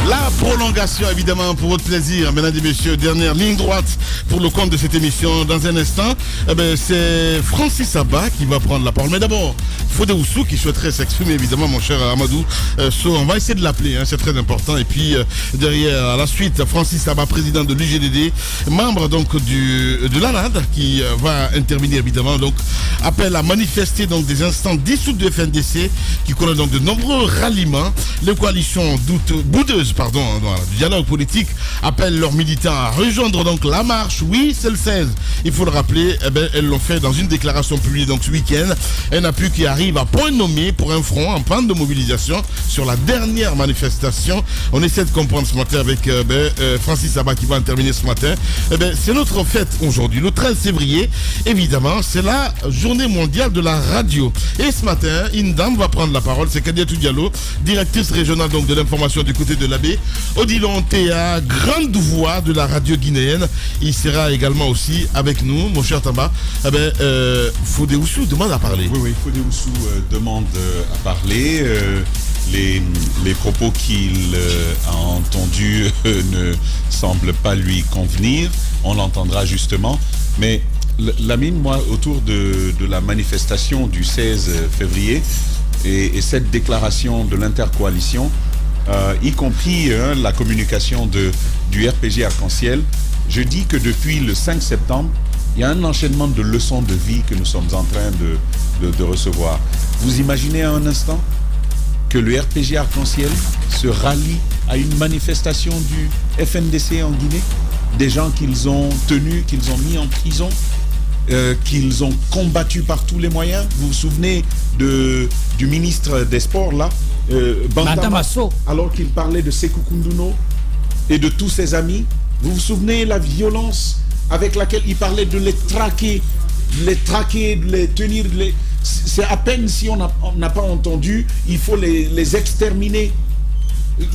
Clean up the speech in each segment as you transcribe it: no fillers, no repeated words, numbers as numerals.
La prolongation, évidemment, pour votre plaisir, mesdames et messieurs. Dernière ligne droite pour le compte de cette émission. Dans un instant, c'est Francis Abba qui va prendre la parole. Mais d'abord, Fodé Oussou qui souhaiterait s'exprimer, évidemment, mon cher Amadou. On va essayer de l'appeler, c'est très important. Et puis, derrière, à la suite, Francis Abba, président de l'UGDD, membre donc de l'ANAD, qui va intervenir, évidemment. Donc, appel à manifester donc des instances dissoutes de FNDC qui connaissent donc de nombreux ralliements. Les coalitions boudeuses, du dialogue politique appellent leurs militants à rejoindre donc la marche. Oui, c'est le 16. Il faut le rappeler, elles l'ont fait dans une déclaration publiée donc ce week-end. Un appui qui arrive à point nommé pour un front en panne de mobilisation sur la dernière manifestation. On essaie de comprendre ce matin avec Francis Abba qui va intervenir ce matin. C'est notre fête aujourd'hui, le 13 février. Évidemment, c'est la journée mondiale de la radio. Et ce matin, une dame va prendre la parole. C'est Kadiatou Diallo, directrice régionale donc de l'information du côté de l'Abbé. Odilon Théa, grande voix de la radio guinéenne. Il sera également aussi avec nous, mon cher Tamba. Fodé Oussou demande à parler. Oui, Fodé Oussou demande à parler. Les propos qu'il a entendus ne semblent pas lui convenir. On l'entendra justement. Mais Lamine, moi, autour de la manifestation du 16 février et cette déclaration de l'intercoalition, y compris la communication du RPG Arc-en-Ciel, je dis que depuis le 5 septembre, il y a un enchaînement de leçons de vie que nous sommes en train de recevoir. Vous imaginez un instant que le RPG Arc-en-Ciel se rallie à une manifestation du FNDC en Guinée, des gens qu'ils ont tenus, qu'ils ont mis en prison, qu'ils ont combattu par tous les moyens. Vous vous souvenez du ministre des Sports, là, Bantama, alors qu'il parlait de Sékou Kounduno et de tous ses amis. Vous vous souvenez la violence avec laquelle il parlait de les traquer, de les tenir. C'est à peine si on n'a pas entendu, il faut les exterminer.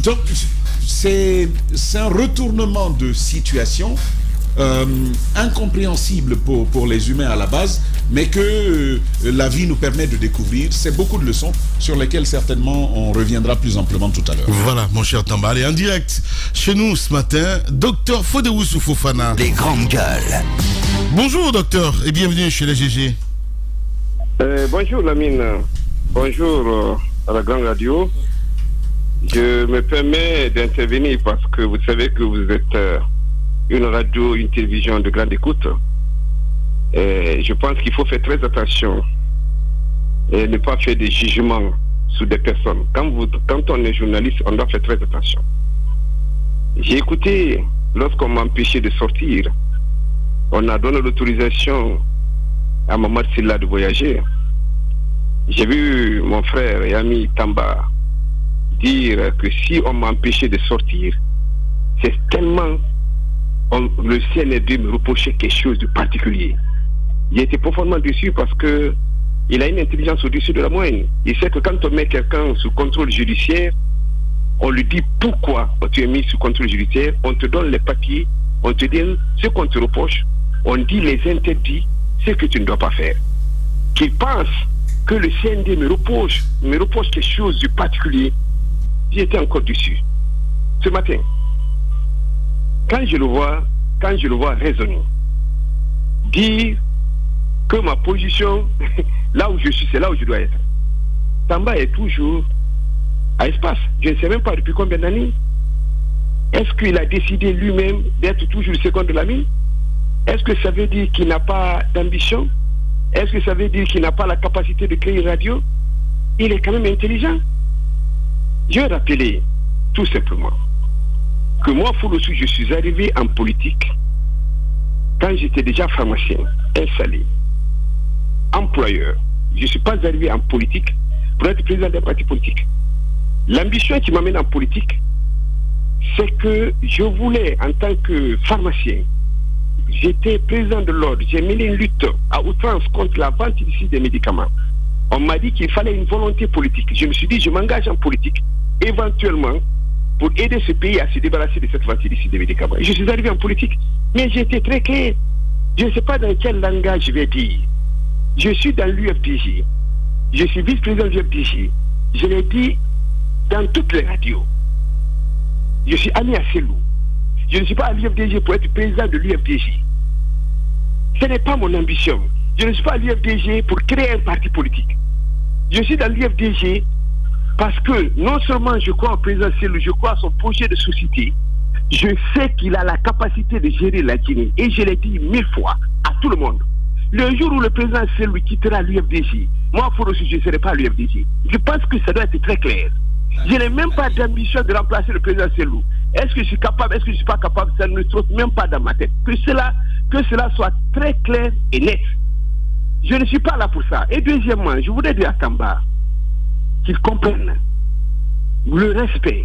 Donc, c'est un retournement de situation incompréhensible pour les humains à la base, mais que la vie nous permet de découvrir. C'est beaucoup de leçons sur lesquelles certainement on reviendra plus amplement tout à l'heure. Voilà, mon cher Tamba. Allez, en direct chez nous ce matin, docteur Fodé Oussou Fofana. Les grandes gueules. Bonjour docteur et bienvenue chez les GG. Bonjour Lamine, bonjour à la grande radio. Je me permets d'intervenir parce que vous savez que vous êtes une radio, une télévision de grande écoute. Je pense qu'il faut faire très attention et ne pas faire des jugements sur des personnes. Quand on est journaliste, on doit faire très attention. J'ai écouté, lorsqu'on m'a empêché de sortir, on a donné l'autorisation à Mamad Silla de voyager. J'ai vu mon frère et ami Tamba dire que si on m'a empêché de sortir, c'est tellement le CNRD me reprochait quelque chose de particulier. J'ai été profondément déçu parce que il a une intelligence au-dessus de la moyenne. Il sait que quand on met quelqu'un sous contrôle judiciaire, on lui dit pourquoi tu es mis sous contrôle judiciaire, on te donne les papiers, on te donne ce qu'on te reproche, on dit les interdits, ce que tu ne dois pas faire. Qu'il pense que le CND me reproche quelque chose de particulier, j'ai été encore déçu. Ce matin, quand je le vois raisonner, dire que ma position, là où je suis, c'est là où je dois être. Tamba est toujours à espace. Je ne sais même pas depuis combien d'années. Est-ce qu'il a décidé lui-même d'être toujours le second de la mine? Est-ce que ça veut dire qu'il n'a pas d'ambition? Est-ce que ça veut dire qu'il n'a pas la capacité de créer une radio? Il est quand même intelligent. Je vais rappeler tout simplement que moi, Foulossou, je suis arrivé en politique quand j'étais déjà pharmacien, installé, employeur. Je ne suis pas arrivé en politique pour être président d'un parti politique. L'ambition qui m'amène en politique, c'est que je voulais, en tant que pharmacien, j'étais président de l'ordre, j'ai mené une lutte à outrance contre la vente ici des médicaments. On m'a dit qu'il fallait une volonté politique. Je me suis dit, je m'engage en politique, éventuellement, pour aider ce pays à se débarrasser de cette vente ici des médicaments. Et je suis arrivé en politique, mais j'ai été très clair. Je ne sais pas dans quel langage je vais dire. Je suis dans l'UFDJ. Je suis vice-président de l'UFDJ. Je l'ai dit dans toutes les radios. Je suis ami à Selou. Je ne suis pas à l'UFDG pour être président de l'UFDG. Ce n'est pas mon ambition. Je ne suis pas à l'UFDG pour créer un parti politique. Je suis dans l'UFDG parce que non seulement je crois au président Selou, je crois à son projet de société. Je sais qu'il a la capacité de gérer la Guinée. Et je l'ai dit 1000 fois à tout le monde. Le jour où le président Selou quittera l'UFDG, moi, aussi, je ne serai pas à l'UFDG. Je pense que ça doit être très clair. Je n'ai même pas d'ambition de remplacer le président Selou. Est-ce que je suis capable, est-ce que je ne suis pas capable, ça ne se trouve même pas dans ma tête. Que cela soit très clair et net. Je ne suis pas là pour ça. Et deuxièmement, je voudrais dire à Tamba qu'il comprenne le respect,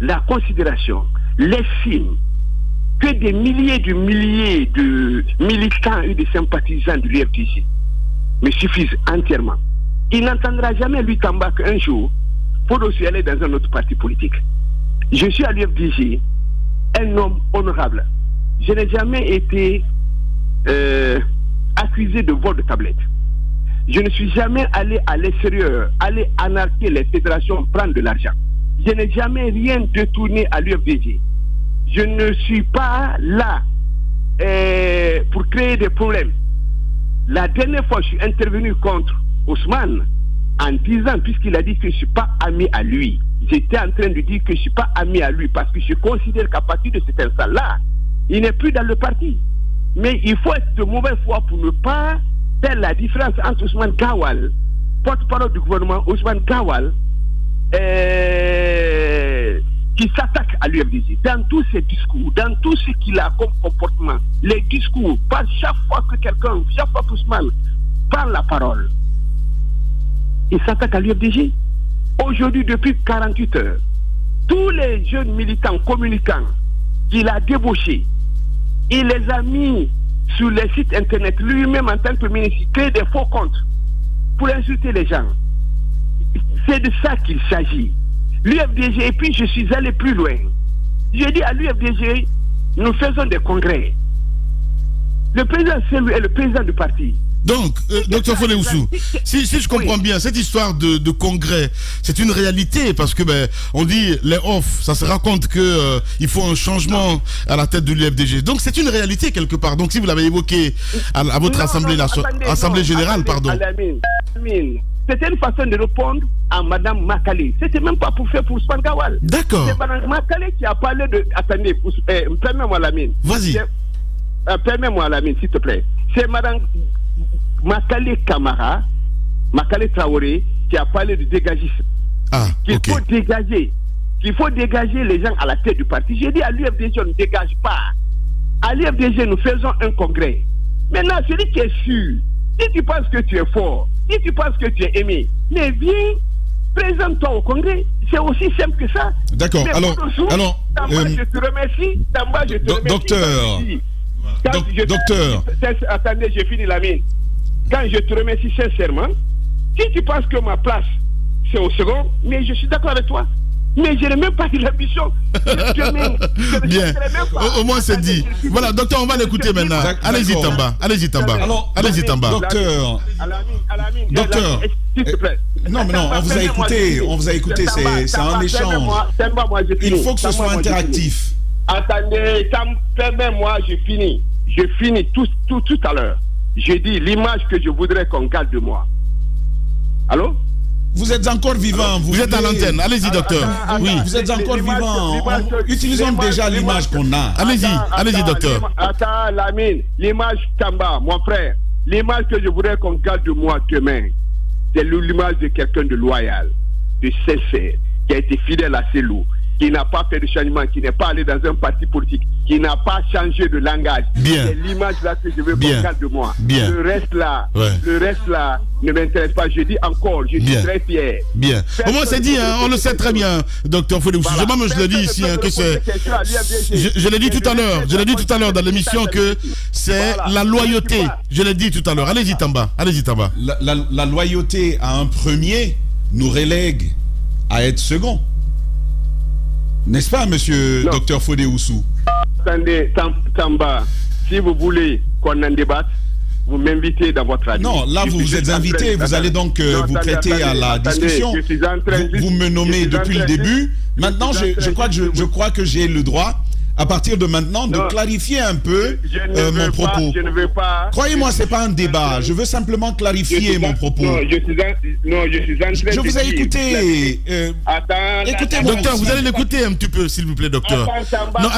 la considération, l'estime que des milliers de militants et de sympathisants de l'UFDG me suffisent entièrement. Il n'entendra jamais lui Tamba qu'un jour, pour aussi aller dans un autre parti politique. Je suis à l'UFDG un homme honorable. Je n'ai jamais été accusé de vol de tablette. Je ne suis jamais allé à l'extérieur, aller anarquer les fédérations, prendre de l'argent. Je n'ai jamais rien détourné à l'UFDG. Je ne suis pas là pour créer des problèmes. La dernière fois, je suis intervenu contre Ousmane en disant, puisqu'il a dit que je ne suis pas ami à lui. J'étais en train de dire que je ne suis pas ami à lui parce que je considère qu'à partir de cet instant-là, il n'est plus dans le parti. Mais il faut être de mauvaise foi pour ne pas faire la différence entre Ousmane Gawal, porte-parole du gouvernement, Ousmane Gawal, qui s'attaque à l'UFDG. Dans tous ses discours, dans tout ce qu'il a comme comportement, les discours, pas chaque fois que quelqu'un, chaque fois qu'Ousmane prend la parole, il s'attaque à l'UFDG. Aujourd'hui, depuis 48 heures, tous les jeunes militants communicants qu'il a débauchés, il les a mis sur les sites internet, lui-même en tant que ministre, il crée des faux comptes pour insulter les gens. C'est de ça qu'il s'agit. L'UFDG, et puis je suis allé plus loin. J'ai dit à l'UFDG, nous faisons des congrès. Le président Selou est le président du parti. Donc, Dr Fodeoussou, si je comprends bien, cette histoire de congrès, c'est une réalité parce que on dit les off, ça se raconte que il faut un changement à la tête de l'UFDG. Donc c'est une réalité quelque part. Donc si vous l'avez évoqué à votre assemblée générale, pardon. C'était une façon de répondre à Madame Makale. C'était même pas pour faire pour Ousmane Gawal. D'accord. C'est Madame Makale qui a parlé de. Attendez, permets-moi Lamine. Vas-y. Permets-moi Lamine, s'il te plaît. C'est Madame Makale Kamara, Makale Traoré, qui a parlé de dégagisme. Qu'il faut dégager les gens à la tête du parti. J'ai dit à l'UFDG, on ne dégage pas. À l'UFDG, nous faisons un congrès. Maintenant, celui qui est sûr, si tu penses que tu es fort, si tu penses que tu es aimé, mais viens, présente-toi au congrès. C'est aussi simple que ça. D'accord. Alors, je te remercie. Tamba, je te remercie. Docteur. Attendez, j'ai fini la mine. Quand je te remercie sincèrement, si tu penses que ma place, c'est au second, mais je suis d'accord avec toi. Mais je n'ai même pas eu l'ambition. Bien. Au moins c'est dit. Voilà, docteur, on va l'écouter maintenant. Allez-y, Tamba. Allez-y, Tamba. Allez-y, Tamba. Docteur. S'il te plaît. Non, mais non, on vous a écouté. On vous a écouté. C'est un échange. Il faut que ce soit interactif. Attendez, permets-moi, je finis. Je finis tout à l'heure. J'ai dit l'image que je voudrais qu'on garde de moi. Allô? Vous êtes encore vivant. Vous êtes à l'antenne. Allez-y, docteur. Oui, vous êtes encore vivant. Utilisons déjà l'image qu'on a. Allez-y, docteur. Attends, Lamine. L'image Tamba, mon frère. L'image que je voudrais qu'on garde de moi demain, c'est l'image de quelqu'un de loyal, de sincère, qui a été fidèle à Selou, qui n'a pas fait de changement, qui n'est pas allé dans un parti politique, qui n'a pas changé de langage. C'est l'image là que je veux qu'on garde de moi. Le reste là ne m'intéresse pas. Je dis encore, je suis très fier. Bien. Au moins c'est dit, on le sait très bien, docteur Fodeoussou. Je le dis ici, que c'est. Je l'ai dit tout à l'heure. Je l'ai dit tout à l'heure dans l'émission que c'est la loyauté. Je l'ai dit tout à l'heure. Allez-y, Tamba. La loyauté à un premier nous relègue à être second. N'est-ce pas, monsieur docteur Fodeoussou? Attendez, Tamba, si vous voulez qu'on en débatte, vous m'invitez dans votre radio. Non, là, vous vous êtes invité, vous allez donc vous prêter à la discussion. Vous me nommez depuis le début. Maintenant, je crois que j'ai le droit, à partir de maintenant, de clarifier un peu mon propos. Je ne veux pas. Croyez-moi, ce n'est pas un débat. Je veux simplement clarifier mon propos. Non, je suis en train de Je vous ai écouté. Écoutez-moi. Docteur, vous allez l'écouter un petit peu, s'il vous plaît, docteur. Non,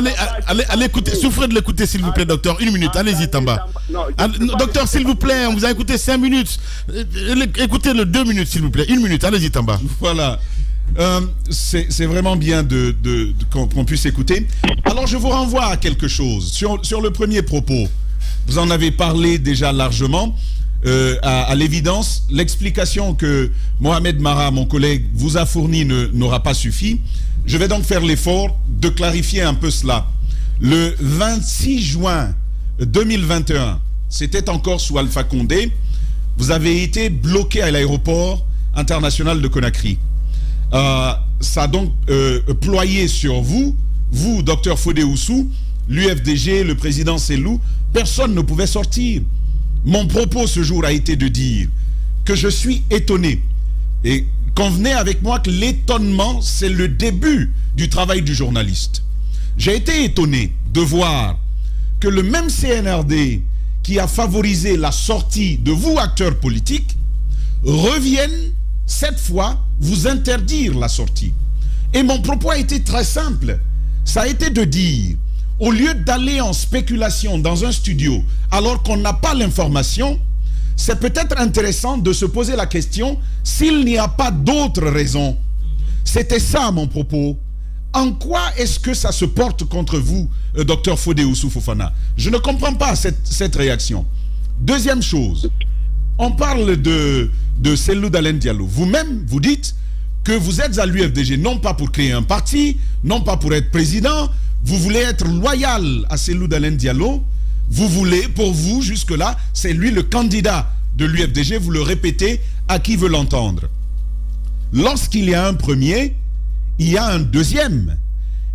allez écouter. Souffrez de l'écouter, s'il vous plaît, docteur. Une minute, allez-y, Tamba. Docteur, s'il vous plaît, on vous a écouté 5 minutes. Écoutez-le 2 minutes, s'il vous plaît. 1 minute, allez-y, Tamba. Voilà. C'est vraiment bien qu'on puisse écouter. Alors je vous renvoie à quelque chose sur le premier propos. Vous en avez parlé déjà largement. À l'évidence, l'explication que Mohamed Mara, mon collègue, vous a fournie n'aura pas suffi. Je vais donc faire l'effort de clarifier un peu cela. Le 26 juin 2021, c'était encore sous Alpha Condé, vous avez été bloqué à l'aéroport international de Conakry. Ça a donc ployé sur vous, docteur Fodé Oussou, l'UFDG, le président Selou, personne ne pouvait sortir. Mon propos ce jour a été de dire que je suis étonné. Et convenez avec moi que l'étonnement, c'est le début du travail du journaliste. J'ai été étonné de voir que le même CNRD qui a favorisé la sortie de vous, acteurs politiques, revienne cette fois vous interdire la sortie. Et mon propos a été très simple. Ça a été de dire, au lieu d'aller en spéculation dans un studio alors qu'on n'a pas l'information, c'est peut-être intéressant de se poser la question s'il n'y a pas d'autres raisons. C'était ça mon propos. En quoi est-ce que ça se porte contre vous, docteur Fodé Oussou Fofana? Je ne comprends pas cette réaction. Deuxième chose, on parle de Cellou Dalein Diallo. Vous-même, vous dites que vous êtes à l'UFDG, non pas pour créer un parti, non pas pour être président, vous voulez être loyal à Cellou Dalein Diallo, vous voulez, pour vous, jusque-là, c'est lui le candidat de l'UFDG, vous le répétez à qui veut l'entendre. Lorsqu'il y a un premier, il y a un deuxième.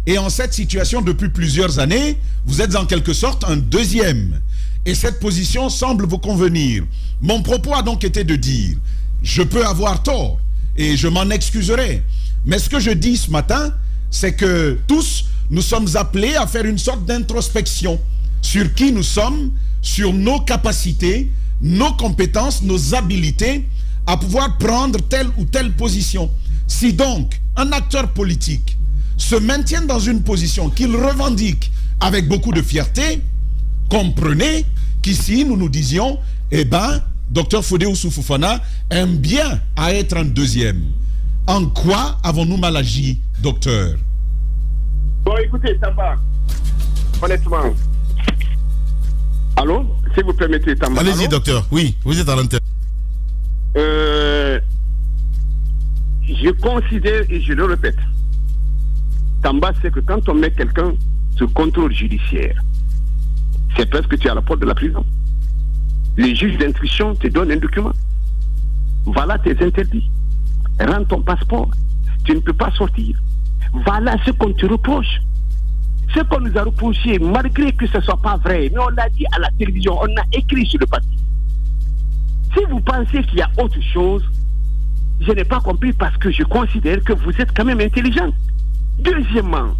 Et en cette situation, depuis plusieurs années, vous êtes en quelque sorte un deuxième. Et cette position semble vous convenir. Mon propos a donc été de dire, je peux avoir tort, et je m'en excuserai. Mais ce que je dis ce matin, c'est que tous, nous sommes appelés à faire une sorte d'introspection sur qui nous sommes, sur nos capacités, nos compétences, nos habilités, à pouvoir prendre telle ou telle position. Si donc un acteur politique se maintient dans une position qu'il revendique avec beaucoup de fierté, comprenez qu'ici nous nous disions, eh ben, docteur Fodé Oussou Fofana aime bien à être un deuxième. En quoi avons-nous mal agi, docteur? Bon, écoutez, Tamba, honnêtement. Allô? Si vous permettez, Tamba. Allez-y, docteur. Oui, vous êtes à l'antenne. Je considère, et je le répète, Tamba, c'est que quand on met quelqu'un sous contrôle judiciaire, c'est presque que tu es à la porte de la prison. Les juges d'instruction te donnent un document. Voilà tes interdits. Rends ton passeport. Tu ne peux pas sortir. Voilà ce qu'on te reproche. Ce qu'on nous a reproché, malgré que ce ne soit pas vrai, mais on l'a dit à la télévision, on a écrit sur le papier. Si vous pensez qu'il y a autre chose, je n'ai pas compris parce que je considère que vous êtes quand même intelligent. Deuxièmement,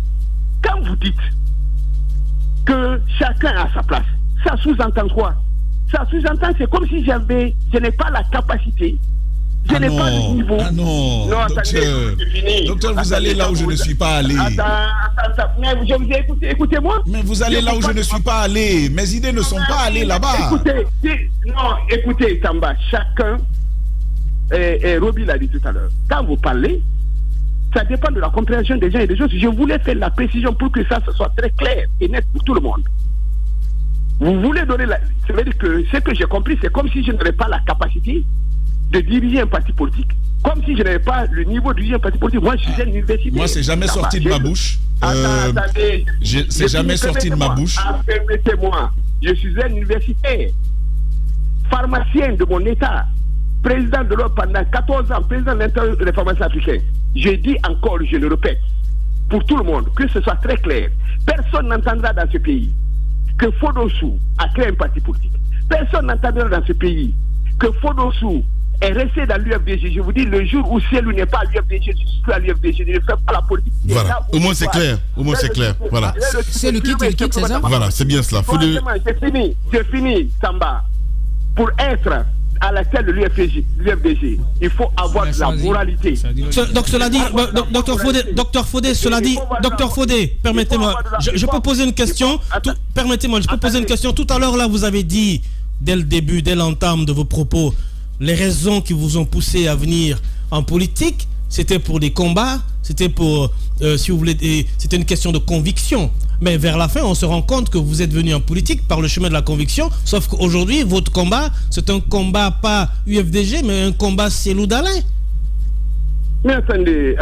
quand vous dites que chacun a sa place, ça sous-entend quoi? Ça sous-entend, c'est comme si je n'ai pas la capacité, je n'ai pas le niveau. Ah non, docteur, vous allez là où je ne suis pas allé. Attends, mais je vous ai écouté, écoutez-moi. Mais vous allez là où je ne suis pas allé. Mes idées ne sont pas allées là-bas. Écoutez, Tamba, chacun, et Roby l'a dit tout à l'heure, quand vous parlez, ça dépend de la compréhension des gens et des choses. Je voulais faire la précision pour que ça soit très clair et net pour tout le monde. Vous voulez donner la... Ça veut dire que ce que j'ai compris, c'est comme si je n'avais pas la capacité de diriger un parti politique. Comme si je n'avais pas le niveau de diriger un parti politique. Moi, je suis à l'université. Moi, c'est jamais sorti de ma bouche. Attendez. C'est jamais sorti de ma bouche. Permettez-moi. Je suis un universitaire, pharmacien de mon État, président de l'Europe pendant 14 ans, président de l'Institut des pharmaciens africains. Je dis encore, je le répète, pour tout le monde, que ce soit très clair. Personne n'entendra dans ce pays que Fodé Oussou a créé un parti politique. Personne n'entendra dans ce pays que Fodossou est resté dans l'UFDG. Je vous dis, le jour où Cielou n'est pas à l'UFDG, je suis à l'UFDG, je ne fais pas la politique. Voilà, au moins c'est clair. Au moins c'est clair. Voilà. C'est le quitte, c'est ça? Voilà, c'est bien cela. C'est fini, Samba. Pour être à la tête de l'UFDG, il faut avoir de la moralité. Donc cela dit, docteur Fodé, cela dit, docteur Fodé, permettez-moi, je peux poser une question. Permettez-moi, je peux poser une question. Tout à l'heure, là, vous avez dit, dès le début, dès l'entame de vos propos, les raisons qui vous ont poussé à venir en politique, c'était pour des combats, c'était pour, si vous voulez, c'était une question de conviction. Mais vers la fin, on se rend compte que vous êtes venu en politique par le chemin de la conviction, sauf qu'aujourd'hui, votre combat, c'est un combat pas UFDG, mais un combat Cellou Dalein. Mais attendez.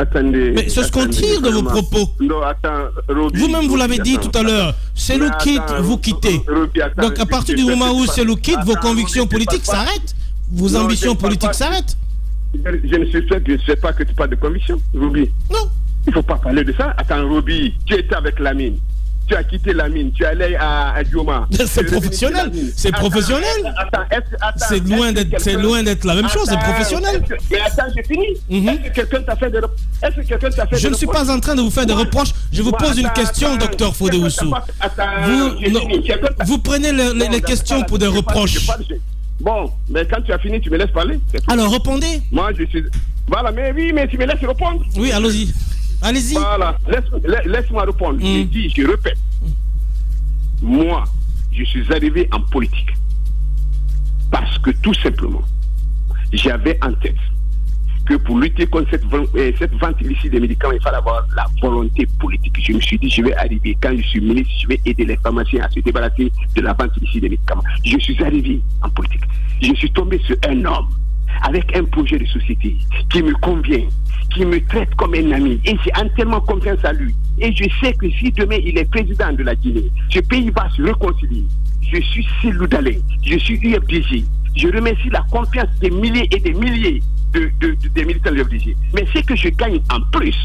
Mais c'est ce qu'on tire de vos propos. Vous-même, vous l'avez dit tout à l'heure. Cellou quitte, vous quittez. Donc à partir du moment où Cellou quitte, vos convictions politiques s'arrêtent. Vos ambitions politiques s'arrêtent. Je ne sais pas que tu parles de conviction, Ruby. Non. Il ne faut pas parler de ça. Attends, Ruby, tu étais avec Lamine. Tu as quitté Lamine. Tu es allé à Dioma. C'est professionnel. C'est professionnel. C'est loin d'être la même chose. C'est professionnel. Mais attends, j'ai fini. Est-ce que quelqu'un t'a fait des reproches? Je ne suis pas en train de vous faire des reproches. Je vous pose une question, docteur Fodé-Oussou. Vous prenez les questions pour des reproches. Bon, mais quand tu as fini, tu me laisses parler. Alors, répondez. Moi, je suis... Voilà, mais oui, mais tu me laisses répondre. Oui, allons-y. Allez-y. Voilà, laisse-moi répondre. Je répète. Moi, je suis arrivé en politique parce que tout simplement, j'avais en tête que pour lutter contre cette vente illicite des médicaments, il fallait avoir la volonté politique. Je me suis dit, je vais arriver, quand je suis ministre, je vais aider les pharmaciens à se débarrasser de la vente illicite des médicaments. Je suis arrivé en politique. Je suis tombé sur un homme avec un projet de société qui me convient, qui me traite comme un ami. Et j'ai entièrement confiance à lui. Et je sais que si demain il est président de la Guinée, ce pays va se réconcilier. Je suis Cellou Dalein, je suis UFDG. Je remercie la confiance des milliers et des milliers des militants de l'UFDG. Mais ce que je gagne en plus,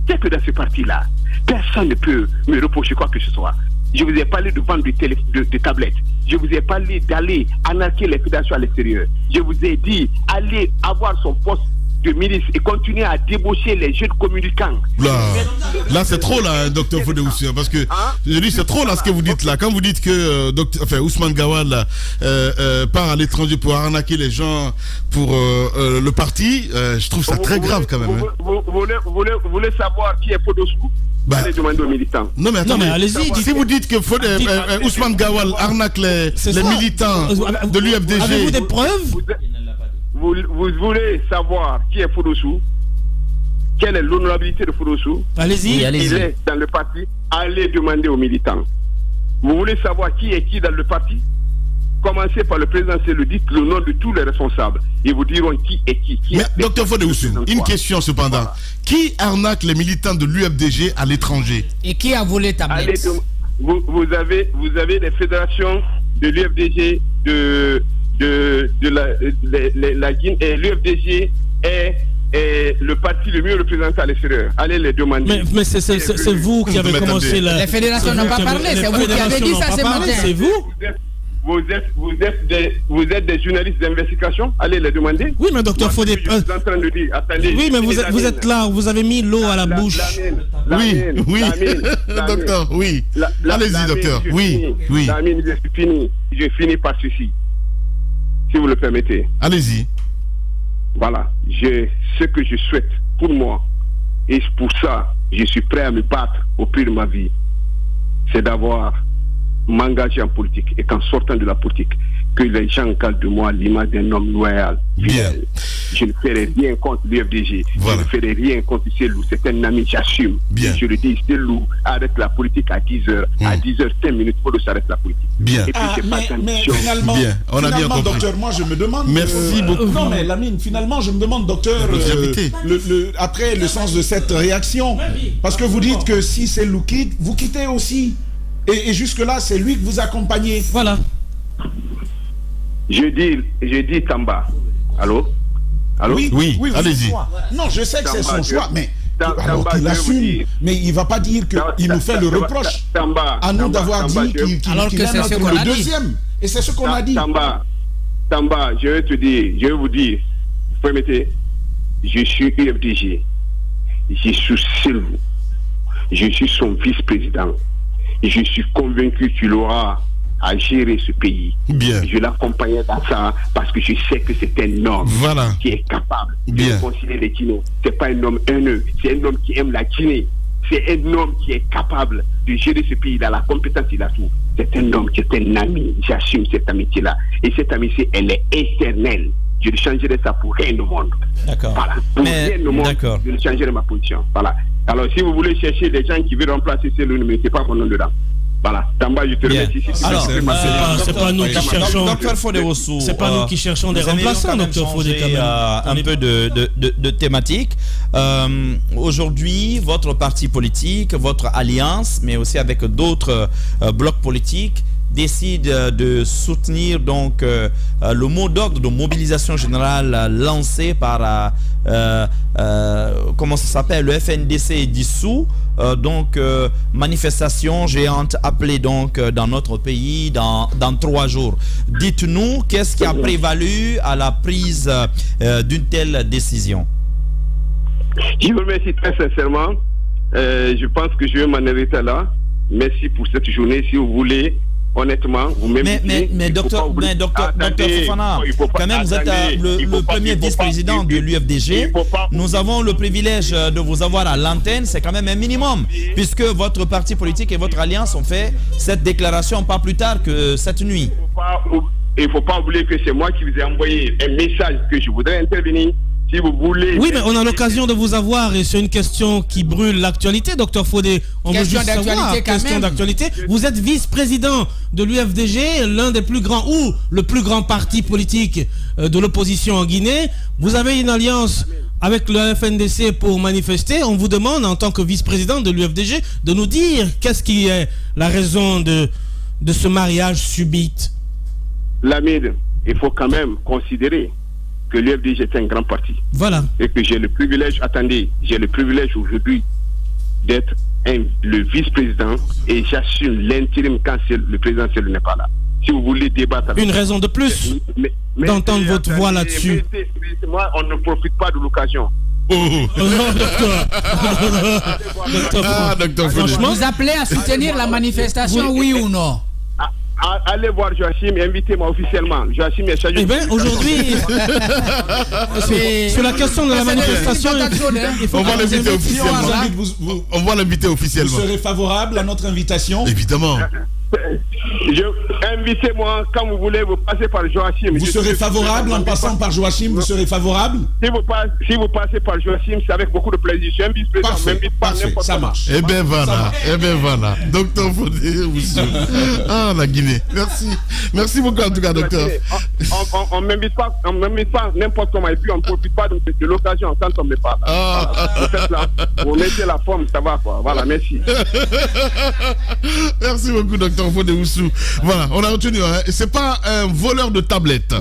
c'est que dans ce parti-là, personne ne peut me reprocher quoi que ce soit. Je vous ai parlé de vendre de tablettes. Je vous ai parlé d'aller anarquer les fédérations à l'extérieur. Je vous ai dit, allez avoir son poste de ministre et continuer à débaucher les jeunes communicants. Là c'est trop là, docteur Fodé-Oussou, parce que je dis c'est trop là ce que vous dites là. Quand vous dites que Ousmane Gawal part à l'étranger pour arnaquer les gens pour le parti, je trouve ça très grave quand même. Vous voulez savoir qui est Fodé-Oussou? Allez demander aux militants. Non mais attendez, allez-y. Si vous dites que Ousmane Gawal arnaque les militants de l'UFDG, avez-vous des preuves? Vous voulez savoir qui est Fodé-Oussou? Quelle est l'honorabilité de Fodé-Oussou? Allez-y. Il est dans le parti. Allez demander aux militants. Vous voulez savoir qui est qui dans le parti? Commencez par le président Cellou, dites le nom de tous les responsables. Ils vous diront qui est qui. Mais docteur Fodé-Oussou, une question cependant. Voilà. Qui arnaque les militants de l'UFDG à l'étranger? Et qui a volé tablette? Vous avez des fédérations de l'UFDG, de la Guinée, et l'UFDG est le parti le mieux représenté à l'extérieur. Allez les demander. Mais c'est vous qui avez commencé la... Les fédérations n'ont pas parlé, c'est vous qui avez dit ça ce matin. C'est vous. Vous êtes des journalistes d'investigation. Allez les demander. Oui, mais docteur Fodé... Je suis en train de dire, attendez. Oui, mais vous êtes là, vous avez mis l'eau à la bouche. Oui, docteur, oui. Allez-y, docteur. Oui. Lamine, je finis par ceci. Si vous le permettez. Allez-y. Voilà. Ce que je souhaite pour moi, et pour ça, je suis prêt à me battre au prix de ma vie, c'est d'avoir m'engager en politique et qu'en sortant de la politique, que les gens gardent de moi l'image d'un homme loyal. Bien. Je ne ferai rien contre l'UFDG. Voilà. Je ne ferai rien contre Cellou. C'est un ami, j'assume. Bien. Je le dis, Cellou arrête la politique à 10h. À 10h05, pour que ça arrête la politique. Bien. Et puis, mais finalement, bien. On a bien compris. Docteur, moi je me demande... Merci beaucoup. Non mais Lamine, finalement je me demande, docteur, après le sens de cette réaction. Parce que vous dites que si Cellou quitte, vous quittez aussi. Et jusque-là, c'est lui que vous accompagnez. Voilà. Je dis Tamba. Allô? Oui, allez-y. Non, je sais que c'est son choix, mais alors qu'il assume. Mais il ne va pas dire qu'il nous fait le reproche à nous d'avoir dit qu'il est notre deuxième. Et c'est ce qu'on a dit. Tamba, je vais vous dire, vous permettez, je suis UFDG, je suis Sylvou, je suis son vice-président, et je suis convaincu qu'il aura à gérer ce pays. Bien. Je l'accompagnais dans ça parce que je sais que c'est un homme qui est capable de réconcilier les Guinéens. C'est pas un homme haineux, c'est un homme qui aime la Guinée. C'est un homme qui est capable de gérer ce pays dans la compétence il a tout. C'est un homme qui est un ami. J'assume cette amitié-là. Et cette amitié, elle est éternelle. Je ne changerai ça pour rien au monde. D'accord. Voilà. Pour rien au monde, je ne changerai ma position. Voilà. Alors, si vous voulez chercher des gens qui veulent remplacer ceux-là, ne mettez pas mon nom dedans. Voilà. Tamba, je te remercie. Alors, c'est pas nous qui cherchons. Docteur Fodé Oussou, c'est pas nous qui cherchons des remplaçants, docteur Fodé, quand même. Un peu de thématique. Aujourd'hui, votre parti politique, votre alliance, mais aussi avec d'autres blocs politiques, décide de soutenir donc le mot d'ordre de mobilisation générale lancé par comment ça s'appelle, le FNDC est dissous, donc manifestation géante appelée donc dans notre pays dans 3 jours. Dites-nous, qu'est-ce qui a prévalu à la prise d'une telle décision? Je vous remercie très sincèrement. Je pense que je vais m'en arrêter là. Merci pour cette journée. Si vous voulez, honnêtement, vous m'invitez. Mais docteur Fofana, quand même, vous êtes le premier vice-président de l'UFDG. Nous avons le privilège de vous avoir à l'antenne. C'est quand même un minimum, puisque votre parti politique et votre alliance ont fait cette déclaration pas plus tard que cette nuit. Il ne faut pas oublier que c'est moi qui vous ai envoyé un message que je voudrais intervenir. Si vous voulez... Oui, mais on a l'occasion de vous avoir et c'est une question qui brûle l'actualité, docteur Fodé. On veut juste savoir, question d'actualité. Vous êtes vice-président de l'UFDG, l'un des plus grands ou le plus grand parti politique de l'opposition en Guinée. Vous avez une alliance avec le FNDC pour manifester. On vous demande, en tant que vice-président de l'UFDG, de nous dire qu'est-ce qui est la raison de ce mariage subite. Lamine, il faut quand même considérer que l'UFDG est un grand parti. Voilà. Et que j'ai le privilège, j'ai le privilège aujourd'hui d'être le vice-président et j'assume l'intérim quand le président n'est pas là. Si vous voulez débattre avec... Une raison de plus d'entendre votre voix là-dessus. Moi, on ne profite pas de l'occasion. Docteur, franchement, vous appelez à soutenir la manifestation, oui ou non? Allez voir Joachim et invitez-moi officiellement. Joachim est chargé. Eh bien, aujourd'hui, sur la question de la manifestation, on va l'inviter officiellement. On va l'inviter officiellement. Vous serez favorable à notre invitation? Évidemment. Invitez-moi quand vous voulez, vous passez par Joachim. Vous serez favorable en passant par Joachim? Vous serez favorable? Si vous passez par Joachim, c'est avec beaucoup de plaisir. Je suis un vice-président. Parfait, ça marche. Eh bien voilà, docteur Fodé, ah, la Guinée. Merci beaucoup en tout cas, docteur. On m'invite pas n'importe comment et puis on ne profite pas de l'occasion quand on me parle. Vous mettez la forme, ça va quoi. Voilà, merci. Merci beaucoup, docteur Fodé Oussou. Voilà, on a retenu, hein. C'est pas un voleur de tablettes.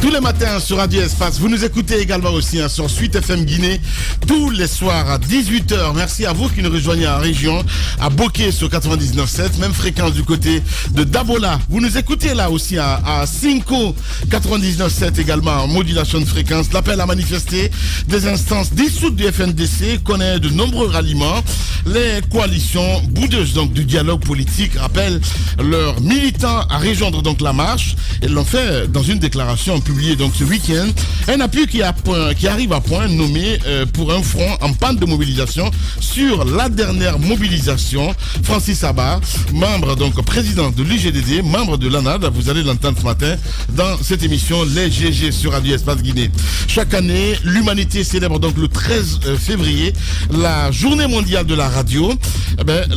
Tous les matins sur Radio Espace, vous nous écoutez également aussi sur Suite FM Guinée, tous les soirs à 18h. Merci à vous qui nous rejoignez en région, à Bokeh sur 99.7, même fréquence du côté de Dabola. Vous nous écoutez là aussi à Cinco 99.7 également, en modulation de fréquence. L'appel à manifester des instances dissoutes du FNDC connaît de nombreux ralliements. Les coalitions boudeuses donc du dialogue politique rappellent leurs militants à rejoindre donc la marche. Ils l'ont fait dans une déclaration publiée donc ce week-end. Un appui qui arrive à point nommé pour un front en panne de mobilisation sur la dernière mobilisation. Francis Abba, membre donc président de l'UGDD, membre de l'ANAD, vous allez l'entendre ce matin dans cette émission Les GG sur Radio Espace Guinée. Chaque année, l'humanité célèbre donc le 13 février la journée mondiale de la radio.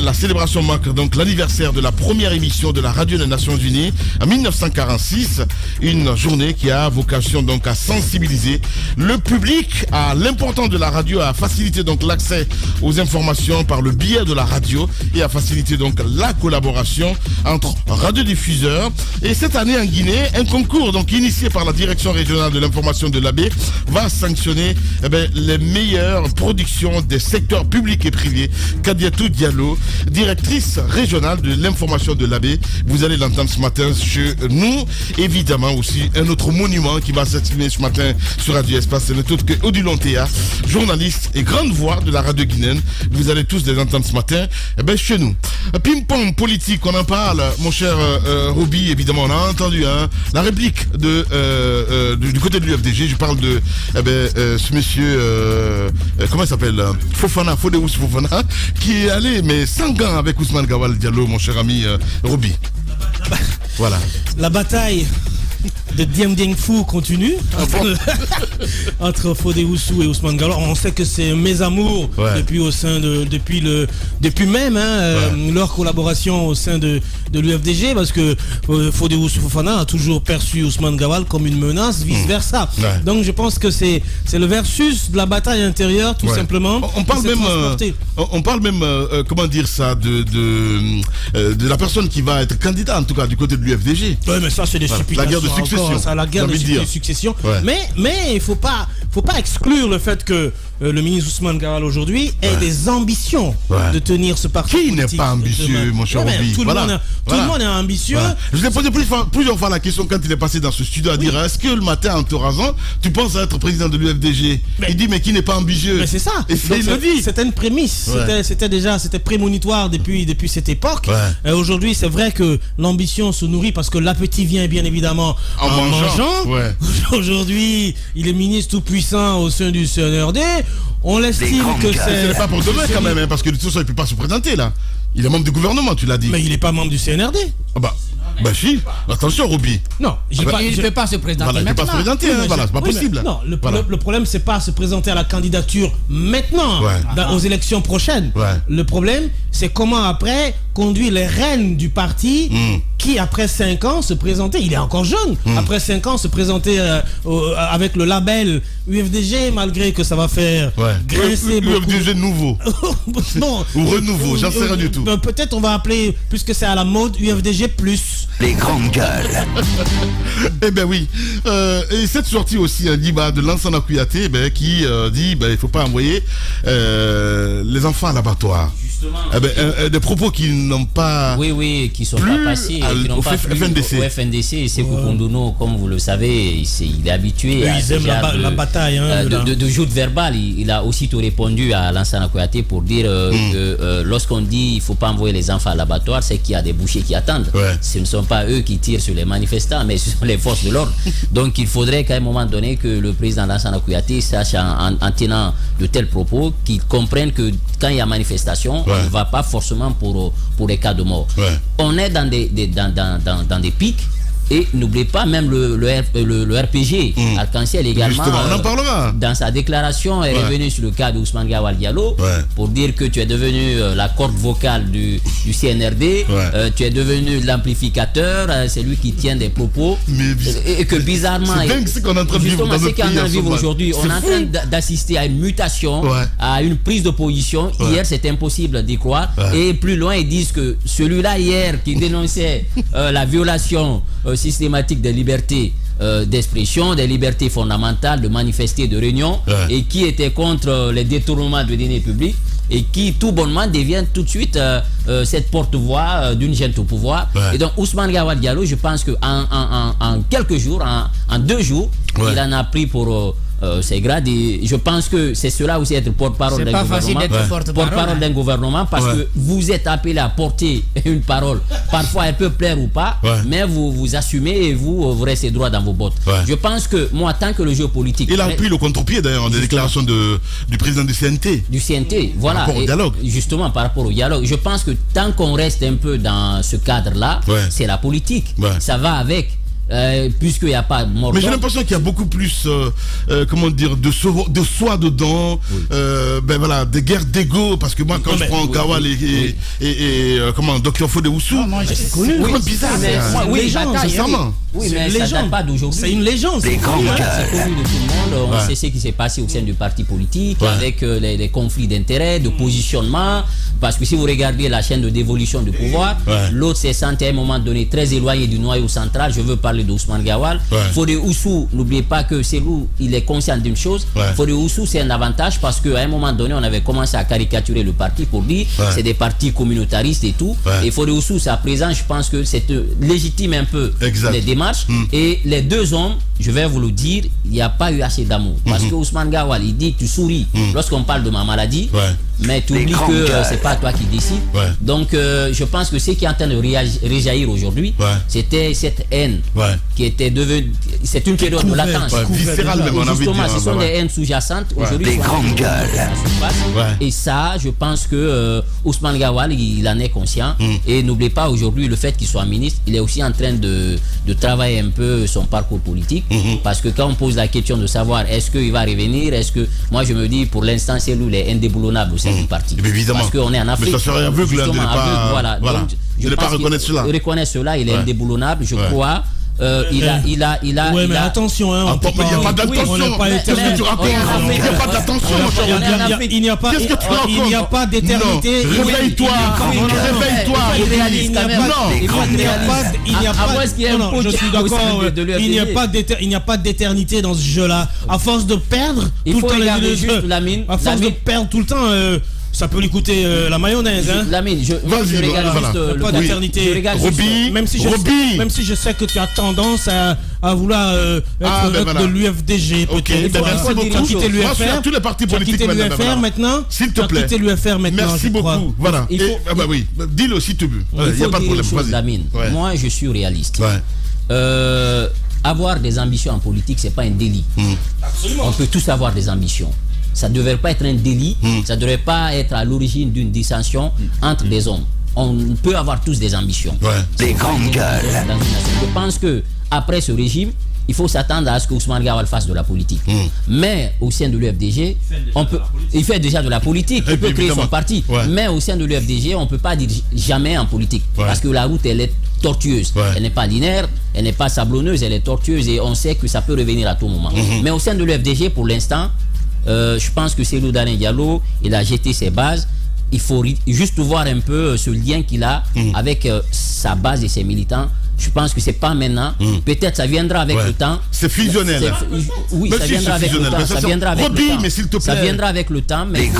la célébration marque donc l'anniversaire de la première émission de la radio des Nations Unies en 1946, une journée qui a vocation donc à sensibiliser le public à l'importance de la radio, à faciliter donc l'accès aux informations par le biais de la radio et à faciliter donc la collaboration entre radiodiffuseurs. Et cette année en Guinée, un concours donc initié par la direction régionale de l'information de l'AB va sanctionner les meilleures productions des secteurs publics et privés. Kadiatou Diallo, directrice régionale de l'information de l'AB, vous allez l'entendre ce matin chez nous. Évidemment aussi un autre monument qui va s'exprimer ce matin sur Radio Espace, c'est notre autre que Odilon Théa, journaliste et grande voix de la radio guinéenne. Vous allez tous les entendre ce matin chez nous. Ping-pong politique, on en parle, mon cher Roby, évidemment, on a entendu la réplique du côté de l'UFDG. Je parle de ce monsieur, comment il s'appelle, Fofana, Fodéous Fofana, qui est allé, mais sans gants avec Ousmane Gawal Diallo, mon cher ami Roby. Voilà. La bataille de Diem Diem Fou continue entre Fodé Oussou et Ousmane Gawal. On sait que c'est mes amours depuis même leur collaboration au sein de l'UFDG, parce que Fodé Oussou Fofana a toujours perçu Ousmane Gawal comme une menace, vice versa. Donc je pense que c'est le versus de la bataille intérieure, tout simplement. On parle même comment dire ça, de la personne qui va être candidat, en tout cas du côté de l'UFDG. Oui, mais ça c'est des supputations. La guerre de succession. La guerre de succession. Mais il faut pas exclure le fait que le ministre Ousmane Gawal aujourd'hui ait des ambitions de tenir ce parti. Qui n'est pas ambitieux, mon cher Roby? Tout le monde est ambitieux. Je vous ai posé plusieurs fois la question quand il est passé dans ce studio à dire, est-ce que le matin en te rasant, tu penses à être président de l'UFDG? Il dit, mais qui n'est pas ambitieux? Mais c'est ça. Et il le dit. C'était une prémisse. C'était prémonitoire depuis cette époque. Aujourd'hui, c'est vrai que l'ambition se nourrit parce que l'appétit vient bien évidemment en mangeant. Aujourd'hui, il est ministre tout puissant au sein du CNRD. On l'estime que c'est pas pour demain quand même, parce que de toute façon il ne peut pas se présenter là. Il est membre du gouvernement, tu l'as dit. Mais il n'est pas membre du CNRD. Bah si, attention Roby. Non, il ne peut pas se présenter maintenant. Il ne peut pas se présenter, c'est pas possible. Non, le problème c'est pas se présenter à la candidature maintenant, aux élections prochaines. Le problème c'est comment après conduire les rênes du parti qui après 5 ans se présenter, il est encore jeune, après 5 ans se présenter avec le label UFDG, malgré que ça va faire grincer beaucoup. UFDG nouveau. Non. Ou renouveau, j'en sais rien du tout. Peut-être on va appeler, puisque c'est à la mode, UFDG+. Les grandes gueules. Eh ben oui. Et cette sortie aussi de Lansana Kouyaté qui dit il ne faut pas envoyer les enfants à l'abattoir. Des propos qui n'ont pas. Oui, qui ne sont pas passés, qui n'ont pas plu au FNDC. C'est Koukondouno, comme vous le savez, il est habitué à la bataille de joutes verbales. Il a aussitôt répondu à Lansana Kouyaté pour dire que lorsqu'on dit il ne faut pas envoyer les enfants à l'abattoir, c'est qu'il y a des bouchers qui attendent. Ce ne sont pas eux qui tirent sur les manifestants, mais ce sont les forces de l'ordre. Donc il faudrait qu'à un moment donné que le président Lansana Kouyaté sache en tenant de tels propos qu'il comprenne que quand il y a manifestation, on ne va pas forcément pour les cas de mort. On est dans des pics. Et n'oubliez pas même le RPG, Arc-en-Ciel également. Justement, on en parlera. Dans sa déclaration, est revenu sur le cas de Ousmane Gawal Diallo pour dire que tu es devenu la corde vocale du CNRD, tu es devenu l'amplificateur, c'est lui qui tient des propos. Et que bizarrement, c'est dingue ce qu'on est en train de vivre dans notre pays. C'est qu'on en vivre aujourd'hui. On est en train d'assister à une mutation, à une prise de position. Hier, c'est impossible d'y croire. Et plus loin, ils disent que celui-là hier qui dénonçait la violation systématique des libertés d'expression, des libertés fondamentales, de manifester, de réunion, et qui était contre les détournements de deniers publics, et qui tout bonnement devient tout de suite cette porte-voix d'une gente au pouvoir. Et donc Ousmane Gawal Diallo, je pense qu'en quelques jours, en 2 jours, il en a pris pour ses grades, et je pense que c'est cela aussi être porte-parole d'un gouvernement. Porte-parole d'un gouvernement, parce que vous êtes appelé à porter une parole. Parfois elle peut plaire ou pas, mais vous assumez et vous restez droit dans vos bottes. Je pense que moi, tant que le jeu politique. Il a pris le contre-pied d'ailleurs des déclarations du président du CNT. Du CNT, voilà. Par rapport au dialogue. Justement, par rapport au dialogue. Je pense que tant qu'on reste un peu dans ce cadre-là, c'est la politique. Ça va avec. puisqu'il n'y a pas mort. Mais j'ai l'impression qu'il y a beaucoup plus, comment dire, de soi dedans, ben voilà, des guerres d'ego, parce que moi quand je prends Gawal et comment, Dr Fodé Oussou, c'est connu. C'est bizarre. Oui, mais ça date pas d'aujourd'hui. C'est une légende. C'est connu de tout le monde. On sait ce qui s'est passé au sein du parti politique, avec les conflits d'intérêts, de positionnement. Parce que si vous regardez la chaîne de dévolution du pouvoir, l'autre s'est senti à un moment donné très éloigné du noyau central. Je veux parler d'Ousmane Gawal. Fodé Oussou, n'oubliez pas que c'est lui, il est conscient d'une chose. Fodé Oussou, c'est un avantage parce qu'à un moment donné, on avait commencé à caricaturer le parti pour dire c'est des partis communautaristes et tout. Et Fodé Oussou, à présent, je pense que c'est légitime un peu les démarches. Et les deux hommes, je vais vous le dire, il n'y a pas eu assez d'amour. Parce que Ousmane Gawal, il dit tu souris lorsqu'on parle de ma maladie. Mais tu oublies que c'est pas toi qui décides. Donc je pense que ce qui est en train de réjaillir aujourd'hui, c'était cette haine qui était devenue. C'est une période de latence. Justement, ce sont des haines sous-jacentes. Aujourd'hui, des grandes gueules. Et ça, je pense que Ousmane Gawal, il en est conscient. Et n'oubliez pas aujourd'hui le fait qu'il soit ministre, il est aussi en train de travailler un peu son parcours politique. Parce que quand on pose la question de savoir est-ce qu'il va revenir, est-ce que. Moi, je me dis pour l'instant, c'est lui, il est indéboulonnable aussi. Du parti. Évidemment. Parce qu'on est en Afrique. Mais ça serait aveugle, aveugle, voilà. Donc, je ne pas reconnaître cela. Reconnaître cela, il est indéboulonnable, je crois. Oui, mais attention, hein, il n'y a pas d'attention. Qu'est-ce que tu racontes? Il n'y a pas d'attention, mon cher. Il n'y a pas. Qu'est-ce que tu racontes? Il n'y a pas d'éternité. Réveille-toi. Réveille-toi. Il n'y a pas. Je suis d'accord. Il n'y a pas d'éternité dans ce jeu-là. À force de perdre tout le temps, à force de perdre tout le temps. Ça peut lui coûter la mayonnaise. Hein. Lamine, je regarde juste pas d'éternité. Même si je sais que tu as tendance à vouloir être de l'UFDG. Merci beaucoup. Moi, tous les partis politiques maintenant. S'il te plaît. Merci beaucoup. Voilà. Oui. Dis-le si tu veux. Il n'y a pas de problème. Lamine, moi, je suis réaliste. Avoir des ambitions en politique, c'est pas un délit. On peut tous avoir des ambitions. Ça ne devrait pas être un délit, ça ne devrait pas être à l'origine d'une dissension entre des hommes. On peut avoir tous des ambitions. Des grandes gueules. Je pense que après ce régime, il faut s'attendre à ce que Ousmane Gawal fasse de la politique. Mais au sein de l'UFDG, il fait déjà de la politique, il peut créer son parti. Mais au sein de l'UFDG, on ne peut pas dire jamais en politique. Parce que la route, elle est tortueuse. Elle n'est pas linéaire, elle n'est pas sablonneuse, elle est tortueuse et on sait que ça peut revenir à tout moment. Mais au sein de l'UFDG, pour l'instant, je pense que Cellou Dalein Diallo, il a jeté ses bases. Il faut juste voir un peu ce lien qu'il a avec sa base et ses militants. Je pense que c'est pas maintenant. Peut-être ça viendra avec le temps. C'est fusionnel. Oui, ça viendra avec le temps. Ça viendra avec le temps. Mais s'il te plaît. Ça viendra avec le temps. Mais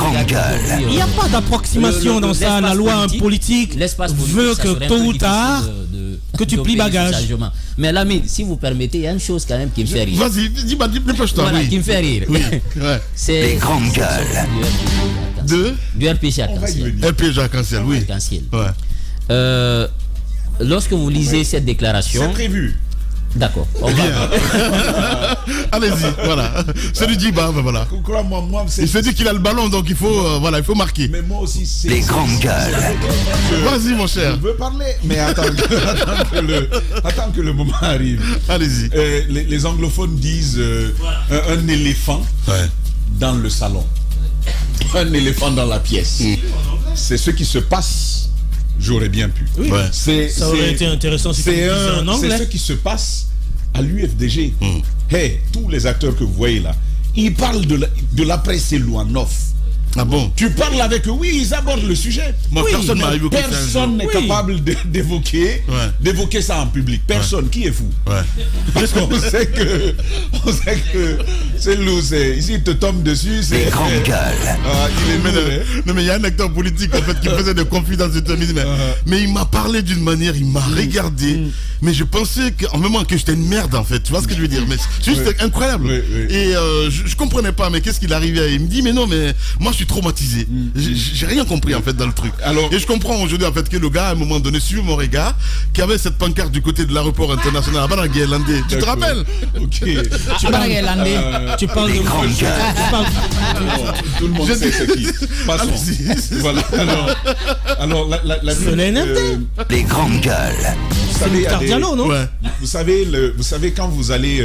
il n'y a pas d'approximation dans ça. La loi politique veut que tôt ou tard que tu plies bagage. Mais Lamine, si vous permettez, il y a une chose quand même qui me fait rire. Vas-y, dis-moi, dépêche-toi. Voilà, qui me fait rire. C'est des grandes gueules. Du RPG Arc-en-Ciel. RPG Arc-en-Ciel, oui. Lorsque vous lisez cette déclaration... C'est prévu. D'accord. Allez-y, voilà. C'est du Djiba, voilà. Il se dit qu'il a le ballon, donc il faut marquer. Mais moi aussi, c'est... Des grandes gueules. Vas-y, mon cher. Je veux parler, mais attends que le moment arrive. Allez-y. Les anglophones disent un éléphant dans le salon. Un éléphant dans la pièce. C'est ce qui se passe. J'aurais bien pu. Oui. Ça aurait été intéressant si c'est ce qui se passe à l'UFDG. Hey, tous les acteurs que vous voyez là, ils parlent de l'après Selouanov. Ah bon? Tu parles avec eux, oui, ils abordent le sujet. Moi, personne n'est capable d'évoquer ça en public. Personne. Qui est fou? Parce qu'on sait que c'est lourd. Ici, il te tombe dessus. C'est grande gueule. Non, mais il y a un acteur politique en fait qui faisait des confidences de mais il m'a parlé d'une manière, il m'a regardé. Mais je pensais qu'en même temps que j'étais une merde en fait. Tu vois ce que je veux dire? Mais c'est juste incroyable. Et je comprenais pas, mais qu'est-ce qu'il arrivait? Il me dit, mais non, mais moi je suis traumatisé. J'ai rien compris en fait dans le truc. Et je comprends aujourd'hui en fait que le gars à un moment donné suit mon regard qui avait cette pancarte du côté de l'aéroport international à Banaguelandé. Tu te rappelles? Tu parles de tout le monde sait c'est qui. Passons. Voilà. Alors la les grandes gueules. savez, Mokhtar Diallo, non? Vous savez quand vous allez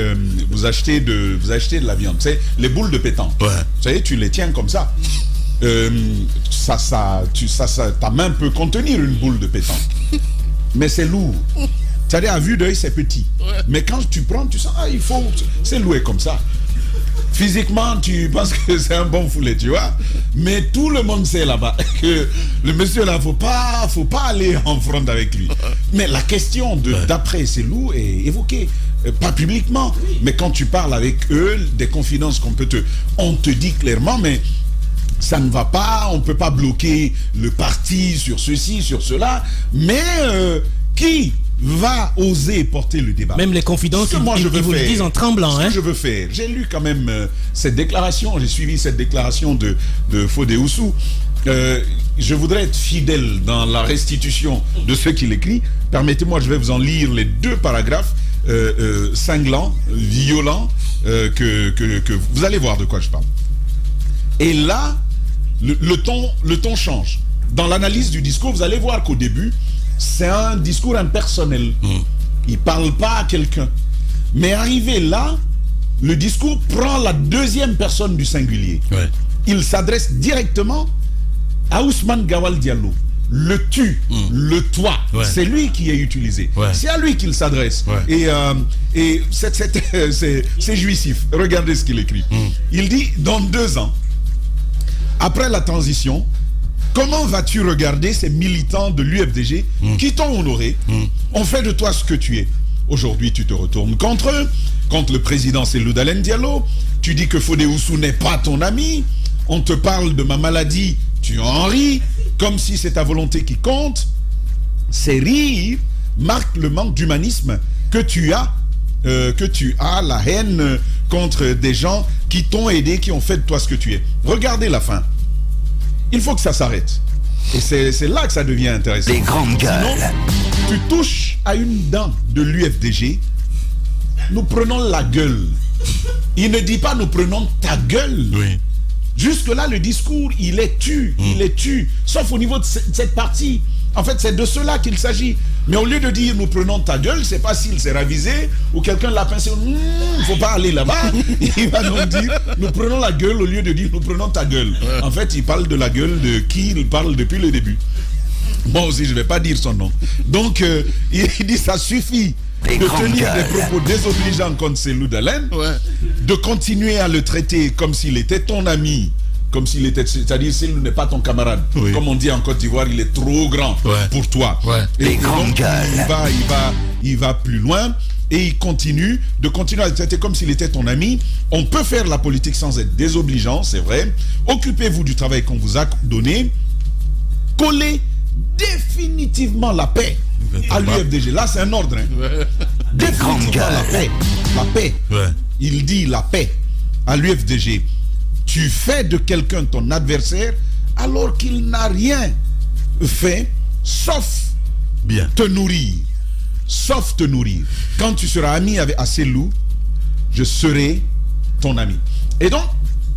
vous acheter de la viande, tu sais, les boules de pétanque. Vous savez, tu les tiens comme ça. Ta main peut contenir une boule de pétanque, mais c'est lourd. C'est-à-dire, à vue d'œil, c'est petit. Mais quand tu prends, tu sens, c'est loué comme ça. Physiquement, tu penses que c'est un bon foulet, tu vois. Mais tout le monde sait là-bas que le monsieur là, faut pas aller en front avec lui. Mais la question d'après ces loups est évoquée. Pas publiquement, mais quand tu parles avec eux, des confidences on te dit clairement, mais ça ne va pas, on ne peut pas bloquer le parti sur ceci, sur cela. Mais qui va oser porter le débat? Même les confidences, ils vous le disent en tremblant. Ce que je veux faire, j'ai lu quand même cette déclaration, j'ai suivi cette déclaration de Fodé Oussou. Je voudrais être fidèle dans la restitution de ce qu'il écrit. Permettez-moi, je vais vous en lire les 2 paragraphes cinglants, violents, que vous allez voir de quoi je parle. Et là, le ton change. Dans l'analyse du discours, vous allez voir qu'au début, c'est un discours impersonnel. Il ne parle pas à quelqu'un. Mais arrivé là, le discours prend la 2e personne du singulier. Il s'adresse directement à Ousmane Gawal Diallo. Le tu, le toi, c'est lui qui est utilisé. C'est à lui qu'il s'adresse. Et c'est jouissif. Regardez ce qu'il écrit. Il dit, dans 2 ans, après la transition, comment vas-tu regarder ces militants de l'UFDG qui t'ont honoré, ont fait de toi ce que tu es? Aujourd'hui, tu te retournes contre eux, contre le président Cellou Dalein Diallo. Tu dis que Fodé Oussou n'est pas ton ami. On te parle de ma maladie, tu en ris, comme si c'est ta volonté qui compte. Ces rires marquent le manque d'humanisme que tu as, la haine contre des gens qui t'ont aidé, qui ont fait de toi ce que tu es. Regardez la fin. Il faut que ça s'arrête. Et c'est là que ça devient intéressant. Les grandes gueules. Sinon, tu touches à une dent de l'UFDG, nous prenons la gueule. Il ne dit pas nous prenons ta gueule. Jusque-là, le discours, il est tu. Sauf au niveau de cette partie. En fait, c'est de cela qu'il s'agit. Mais au lieu de dire nous prenons ta gueule, c'est pas s'il s'est ravisé ou quelqu'un l'a pincé. Il faut pas aller là-bas. Il va donc dire nous prenons la gueule au lieu de dire nous prenons ta gueule. En fait, il parle de la gueule de qui il parle depuis le début. Moi aussi, je vais pas dire son nom. Donc, il dit ça suffit de tenir des propos désobligeants contre Cellou Dalein, de continuer à le traiter comme s'il était ton ami. Comme s'il était, c'est-à-dire s'il n'est pas ton camarade. Comme on dit en Côte d'Ivoire, il est trop grand pour toi. Et donc, il va plus loin et il continue à le traiter comme s'il était ton ami. On peut faire la politique sans être désobligeant, c'est vrai. Occupez-vous du travail qu'on vous a donné. Collez définitivement la paix à l'UFDG. Là, c'est un ordre. Définitivement la paix. La paix. Il dit la paix à l'UFDG. Tu fais de quelqu'un ton adversaire alors qu'il n'a rien fait sauf te nourrir. Sauf te nourrir. Quand tu seras ami avec Cellou, je serai ton ami. Et donc,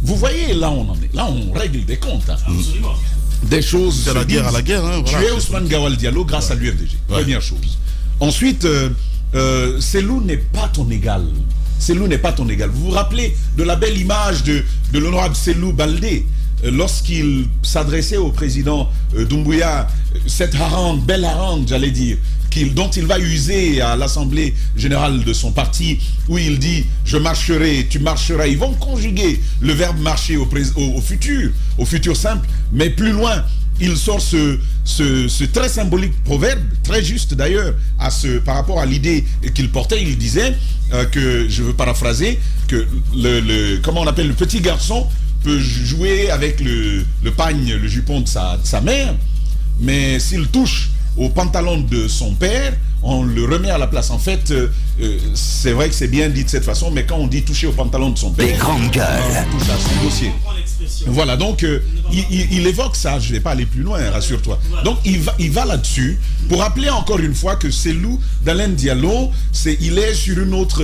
vous voyez, là on en est. Là on règle des comptes. Absolument. Des choses. C'est la guerre à la guerre. Tu es Ousmane Gawal Diallo grâce à l'UFDG. Première chose. Ensuite, Cellou n'est pas ton égal. Cellou n'est pas ton égal. Vous vous rappelez de la belle image de l'honorable Cellou Baldé lorsqu'il s'adressait au président Doumbouya, cette harangue, belle harangue, j'allais dire, dont il va user à l'Assemblée générale de son parti, où il dit « je marcherai, tu marcheras ». Ils vont conjuguer le verbe marcher au futur simple, mais plus loin, il sort ce très symbolique proverbe, très juste d'ailleurs, par rapport à l'idée qu'il portait. Il disait que, je veux paraphraser, que comment on appelle, le petit garçon peut jouer avec le pagne, le jupon de sa mère, mais s'il touche au pantalon de son père, on le remet à la place. En fait, c'est vrai que c'est bien dit de cette façon, mais quand on dit toucher au pantalon de son père, on touche à son dossier. Voilà, donc il évoque ça, je ne vais pas aller plus loin, rassure-toi. Donc il va là-dessus pour rappeler encore une fois que Cellou Dalein Diallo, il est sur une autre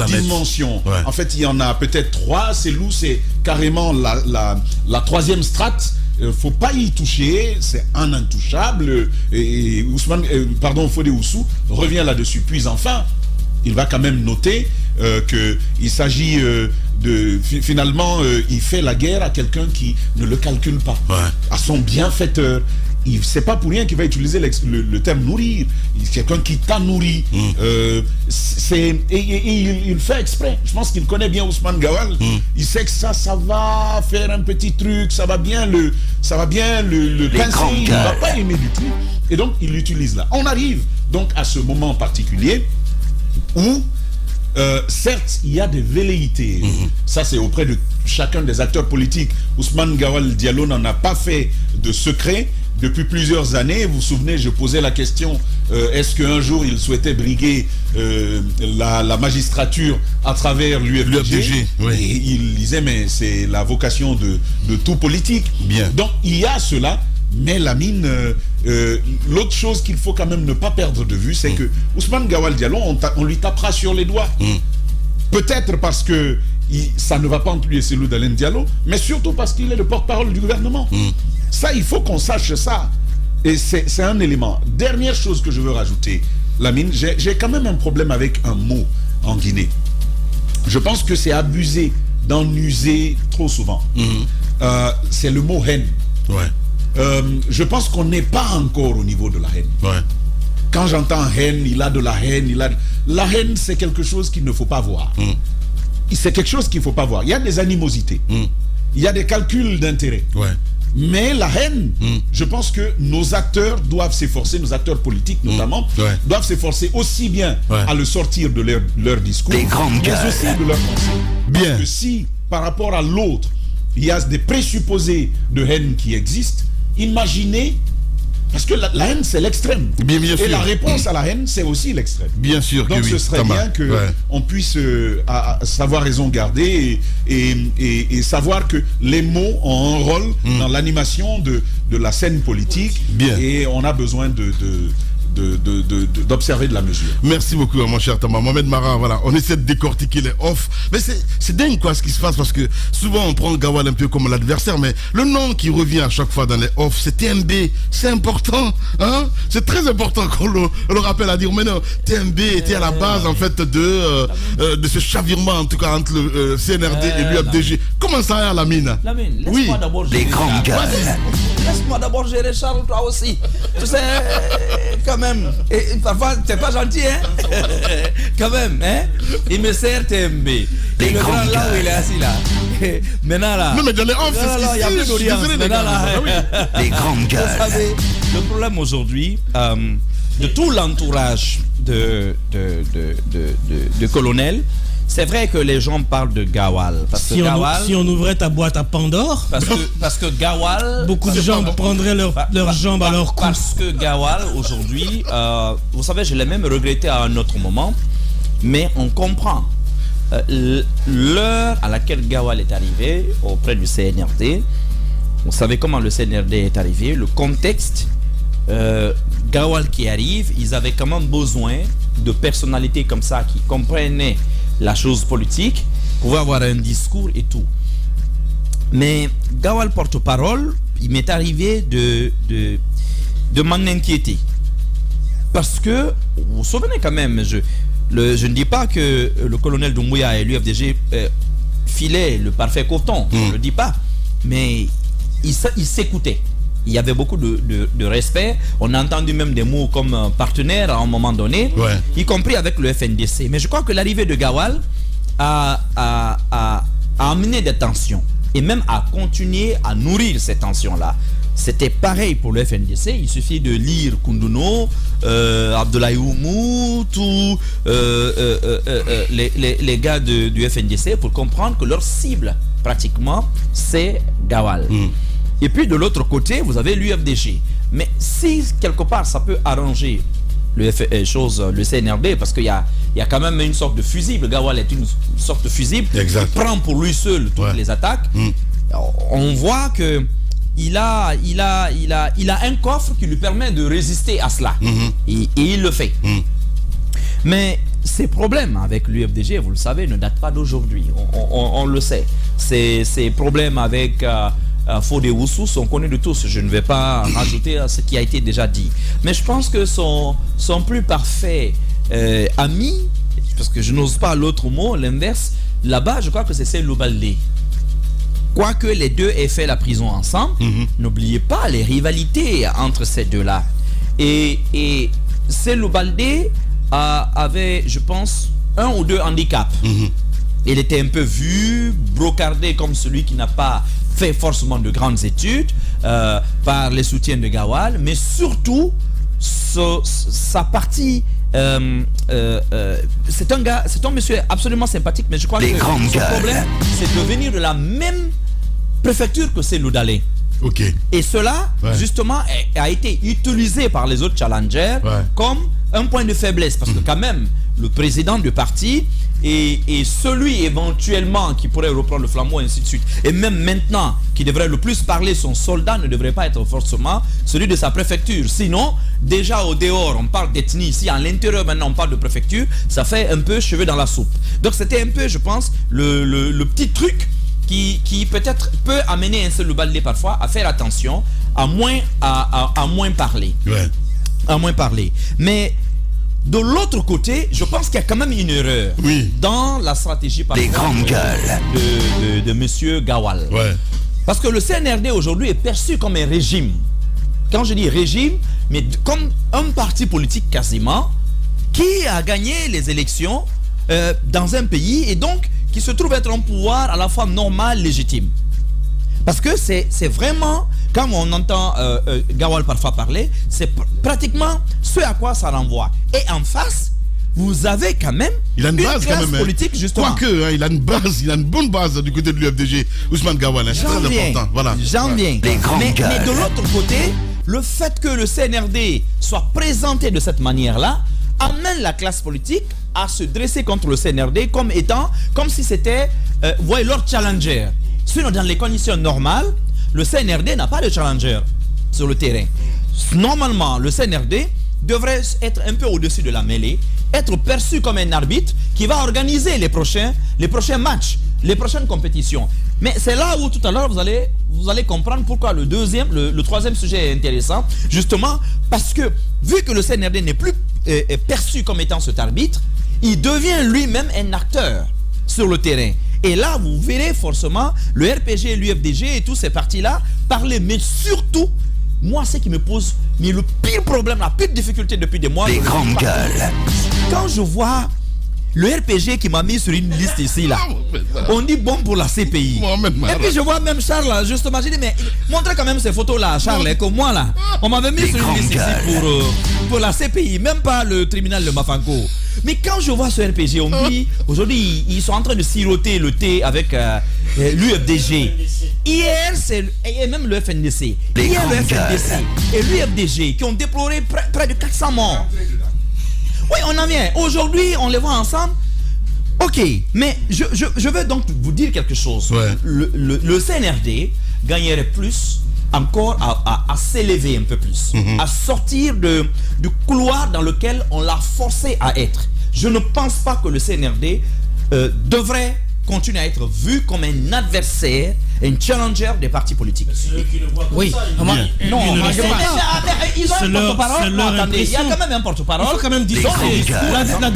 dimension. En fait, il y en a peut-être 3. Cellou, c'est carrément la 3e strate faut pas y toucher, c'est un intouchable. Et Ousmane, Fodé Oussou revient là-dessus. Puis enfin, il va quand même noter qu'il s'agit finalement, il fait la guerre à quelqu'un qui ne le calcule pas, à son bienfaiteur. C'est pas pour rien qu'il va utiliser le terme nourrir. C'est quelqu'un qui t'a nourri. Et il fait exprès. Je pense qu'il connaît bien Ousmane Gawal. Il sait que ça va faire un petit truc, ça va bien le pincer. Il va pas aimer du tout. Et donc il l'utilise là. On arrive donc à ce moment particulier où certes, il y a des velléités. Ça, c'est auprès de chacun des acteurs politiques. Ousmane Gawal Diallo n'en a pas fait de secret. Depuis plusieurs années, vous vous souvenez, je posais la question, est-ce qu'un jour il souhaitait briguer la magistrature à travers l'UFDG? Et il disait, mais c'est la vocation de tout politique. Bien. Donc, il y a cela. Mais Lamine, l'autre chose qu'il faut quand même ne pas perdre de vue, c'est que Ousmane Gawal Diallo, on lui tapera sur les doigts. Peut-être parce que ça ne va pas entre lui et celui d'Alain Diallo, mais surtout parce qu'il est le porte-parole du gouvernement. Ça, il faut qu'on sache ça. Et c'est un élément. Dernière chose que je veux rajouter, Lamine, j'ai quand même un problème avec un mot en Guinée. Je pense que c'est abusé d'en user trop souvent. C'est le mot haine. Je pense qu'on n'est pas encore au niveau de la haine. Quand j'entends haine, il a de la haine, la haine, c'est quelque chose qu'il ne faut pas voir. C'est quelque chose qu'il ne faut pas voir. Il y a des animosités. Il y a des calculs d'intérêt. Mais la haine, je pense que nos acteurs doivent s'efforcer, nos acteurs politiques notamment, doivent s'efforcer aussi bien à le sortir de leur discours, mais aussi de leur pensée. Parce que si, par rapport à l'autre, il y a des présupposés de haine qui existent, imaginez, parce que la haine, c'est l'extrême. Et la réponse à la haine, c'est aussi l'extrême. Bien sûr. Donc ce serait bien qu'on puisse savoir raison garder et savoir que les mots ont un rôle dans l'animation de la scène politique. Et on a besoin d'observer de la mesure. Merci beaucoup, mon cher Thomas. Mohamed Mara, voilà, on essaie de décortiquer les off. Mais c'est dingue quoi ce qui se passe, parce que souvent on prend Gawal un peu comme l'adversaire, mais le nom qui revient à chaque fois dans les off, c'est TMB. C'est important, hein? C'est très important qu'on le rappelle à dire. Mais non, TMB était à la base en fait de ce chavirement en tout cas entre le CNRD et l'UFDG. Comment ça va, Lamine? Lamine, laisse-moi d'abord gérer. Les grands gars. Laisse-moi d'abord gérer Charles, toi aussi. Tu sais, quand même. Et parfois, t'es pas gentil, hein? Quand même, hein? Il me sert TMB. Et le grand là où il est assis là. Maintenant là. Non, mais dans les off, il y a plus d'audience. Maintenant là. Les grandes gueules. Vous savez, le problème aujourd'hui, de tout l'entourage de colonel, c'est vrai que les gens parlent de Gawal. Parce que Gawal, si on ouvrait ta boîte à Pandore, parce que Gawal, beaucoup de gens prendraient leurs jambes à leur cou. Parce que Gawal, aujourd'hui, vous savez, je l'ai même regretté à un autre moment, mais on comprend l'heure à laquelle Gawal est arrivé auprès du CNRD. Vous savez comment le CNRD est arrivé, le contexte. Gawal qui arrive, ils avaient quand même besoin de personnalités comme ça qui comprenaient la chose politique, pouvaient avoir un discours et tout. Mais Gawal porte-parole, il m'est arrivé de m'en inquiéter. Parce que, vous vous souvenez quand même, je ne dis pas que le colonel Doumbouya et l'UFDG filaient le parfait coton, je ne le dis pas, mais ils s'écoutaient. Il y avait beaucoup de respect. On a entendu même des mots comme partenaire à un moment donné, y compris avec le FNDC. Mais je crois que l'arrivée de Gawal a amené des tensions et même a continué à nourrir ces tensions-là. C'était pareil pour le FNDC. Il suffit de lire Koundouno, Abdoulaye Oumou, tous les gars du FNDC pour comprendre que leur cible, pratiquement, c'est Gawal. Et puis de l'autre côté, vous avez l'UFDG. Mais si quelque part ça peut arranger le CNRD, parce qu'il y a quand même une sorte de fusible, Gawal est une sorte de fusible, il prend pour lui seul toutes les attaques. On voit que il a un coffre qui lui permet de résister à cela. Et il le fait. Mais ces problèmes avec l'UFDG, vous le savez, ne datent pas d'aujourd'hui. On le sait. Ces problèmes avec Fodé Oussous sont connus de tous. Je ne vais pas rajouter à ce qui a été déjà dit. Mais je pense que son plus parfait ami, parce que je n'ose pas l'autre mot, l'inverse, là-bas, je crois que c'est Cellou Baldé. Quoique les deux aient fait la prison ensemble, n'oubliez pas les rivalités entre ces deux-là. Et Cellou Baldé avait, je pense, 1 ou 2 handicaps. Il était un peu vu, brocardé comme celui qui n'a pas fait forcément de grandes études par les soutiens de Gawal, mais surtout sa partie. C'est un monsieur absolument sympathique, mais je crois que son problème, c'est de venir de la même préfecture que Cellou Dalein. Et cela, justement, a été utilisé par les autres challengers comme un point de faiblesse, parce que quand même, le président du parti et celui éventuellement qui pourrait reprendre le flambeau, et ainsi de suite, et même maintenant qui devrait le plus parler, son soldat ne devrait pas être forcément celui de sa préfecture. Sinon, déjà au dehors on parle d'ethnie, ici à l'intérieur maintenant on parle de préfecture, ça fait un peu cheveux dans la soupe. Donc c'était un peu, je pense, le petit truc qui peut-être peut amener un seul Baldé parfois à faire attention, à moins parler. À moins parler. Mais de l'autre côté, je pense qu'il y a quand même une erreur dans la stratégie de monsieur Gawal. Parce que le CNRD aujourd'hui est perçu comme un régime. Quand je dis régime, mais comme un parti politique quasiment, qui a gagné les élections dans un pays et donc qui se trouve être un pouvoir à la fois normal, légitime. Parce que c'est vraiment, quand on entend Gawal parfois parler, c'est pratiquement ce à quoi ça renvoie. Et en face, vous avez quand même une base classe politique, justement. Quoique, il a une base, il a une bonne base du côté de l'UFDG, Ousmane Gawal. C'est très important. Voilà. J'en viens. Mais de l'autre côté, le fait que le CNRD soit présenté de cette manière-là amène la classe politique à se dresser contre le CNRD comme si c'était, voyez, leur challenger. Sinon, dans les conditions normales, le CNRD n'a pas de challenger sur le terrain. Normalement, le CNRD devrait être un peu au-dessus de la mêlée, être perçu comme un arbitre qui va organiser les prochains matchs, les prochaines compétitions. Mais c'est là où tout à l'heure vous allez comprendre pourquoi le troisième sujet est intéressant, justement parce que vu que le CNRD n'est plus perçu comme étant cet arbitre, il devient lui-même un acteur sur le terrain. Et là, vous verrez forcément le RPG, l'UFDG et tous ces partis-là parler, mais surtout, moi, ce qui me pose le pire problème, la pire difficulté depuis des mois. Les grandes gueules. Quand je vois le RPG qui m'a mis sur une liste ici, là, on dit bon pour la CPI. Et puis je vois même Charles, là, justement, j'ai dit, mais montrez quand même ces photos-là, Charles, comme moi, là. On m'avait mis sur une liste ici pour la CPI, même pas le tribunal de Mafanko. Mais quand je vois ce RPG, on me dit, aujourd'hui, ils sont en train de siroter le thé avec l'UFDG. Hier, et même le FNDC. Hier, le FNDC et l'UFDG qui ont déploré près de 400 morts. Oui, on en vient. Aujourd'hui, on les voit ensemble. Ok, mais je veux donc vous dire quelque chose. Le CNRD gagnerait plus encore à s'élever un peu plus, à sortir du couloir dans lequel on l'a forcé à être. Je ne pense pas que le CNRD devrait continuer à être vu comme un adversaire, un challenger des partis politiques. Oui, non, ils ont un porte-parole. Attendez, il y a quand même un porte-parole. Il faut quand même discuter. La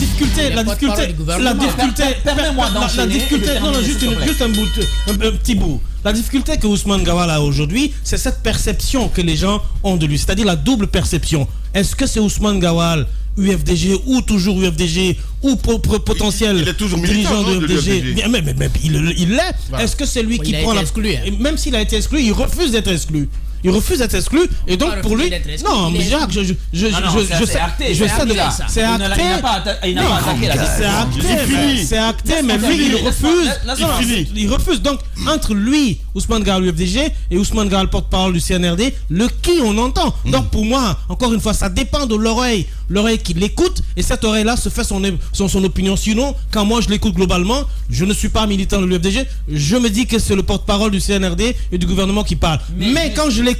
difficulté, permets-moi d'enchaîner. Non, juste un petit bout. La difficulté que Ousmane Gawal a aujourd'hui, c'est cette perception que les gens ont de lui, c'est-à-dire la double perception. Est-ce que c'est Ousmane Gawal, UFDG ou toujours UFDG ou potentiel il est toujours dirigeant de UFDG? Mais il l'est. Est-ce que c'est lui qui prend la... Même s'il a été exclu, il refuse d'être exclu. Il refuse d'être exclu et donc pour lui non mais Jacques je sais de là c'est acté, il n'a pas attaqué la c'est acté mais lui il refuse donc entre lui Ousmane Gawal UFDG et Ousmane Gawal porte-parole du CNRD le qui on entend donc pour moi encore une fois ça dépend de l'oreille qui l'écoute et cette oreille là se fait son opinion. Sinon quand moi je l'écoute globalement, je ne suis pas militant de l'UFDG, je me dis que c'est le porte-parole du CNRD et du gouvernement qui parle mais quand je l'écoute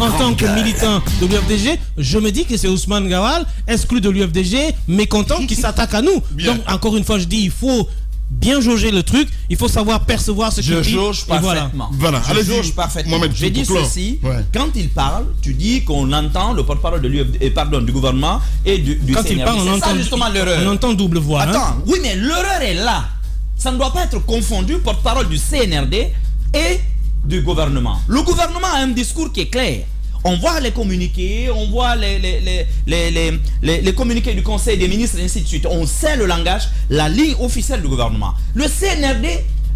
en tant que militant de l'UFDG, je me dis que c'est Ousmane Gawal, exclu de l'UFDG, mécontent, qui s'attaque à nous. Donc, encore une fois, je dis, il faut bien jauger le truc, il faut savoir percevoir ce qu'il dit. Je jauge parfaitement. Voilà. Je jauge parfaitement. J'ai dit ceci, quand il parle, tu dis qu'on entend le porte-parole du gouvernement et du quand CNRD. Il parle, on entend justement l'erreur. On entend double voix. Attends, oui, mais l'erreur est là. Ça ne doit pas être confondu, porte-parole du CNRD et du gouvernement. Le gouvernement a un discours qui est clair. On voit les communiqués, on voit les communiqués du Conseil des ministres, et ainsi de suite. On sait le langage, la ligne officielle du gouvernement. Le CNRD,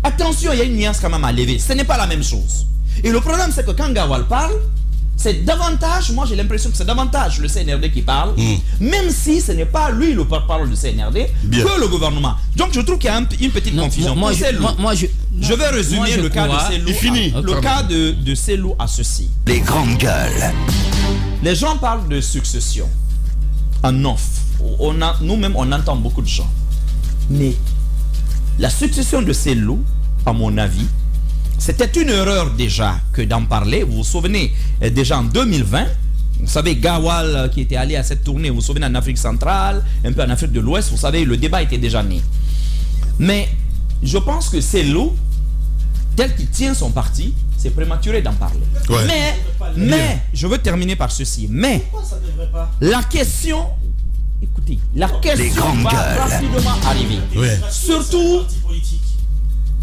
attention, il y a une nuance quand même à lever. Ce n'est pas la même chose. Et le problème, c'est que quand Gawal parle, c'est davantage, moi j'ai l'impression que c'est davantage le CNRD qui parle, même si ce n'est pas lui le porte-parole du CNRD, que le gouvernement. Donc je trouve qu'il y a une petite confusion. Je vais résumer le cas de Cellou. Le cas de Cellou à ceci. Les grandes gueules. Les gens parlent de succession en off. Nous-mêmes, on entend beaucoup de gens. Mais la succession de Cellou, à mon avis, c'était une erreur déjà que d'en parler. Vous vous souvenez, déjà en 2020, vous savez, Gawal qui était allé à cette tournée, vous vous souvenez, en Afrique centrale, un peu en Afrique de l'Ouest, vous savez, le débat était déjà né. Mais je pense que Cellou, tel qu'il tient son parti, c'est prématuré d'en parler. Ouais. Mais, je veux terminer par ceci. Mais, la question, écoutez, la question va rapidement arriver. Ouais. Surtout,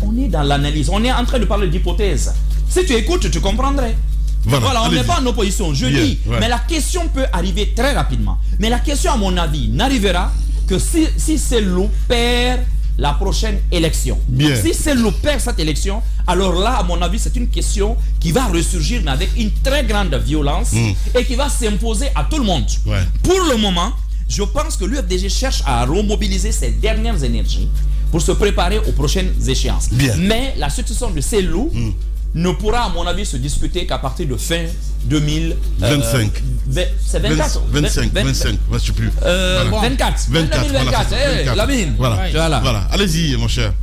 on est dans l'analyse, on est en train de parler d'hypothèses. Si tu écoutes, tu comprendrais. Voilà, on n'est pas en opposition, je dis. Ouais. Mais la question peut arriver très rapidement. Mais la question, à mon avis, n'arrivera que si Cellou perd la prochaine élection. Si Cellou perd cette élection, alors là, à mon avis, c'est une question qui va ressurgir, mais avec une très grande violence et qui va s'imposer à tout le monde. Ouais. Pour le moment, je pense que l'UFDG cherche à remobiliser ses dernières énergies pour se préparer aux prochaines échéances. Mais la succession de Cellou ne pourra, à mon avis, se discuter qu'à partir de fin 2025. C'est 24 25, je ne sais plus. 24. 2024. Lamine. Voilà. Allez-y, mon cher.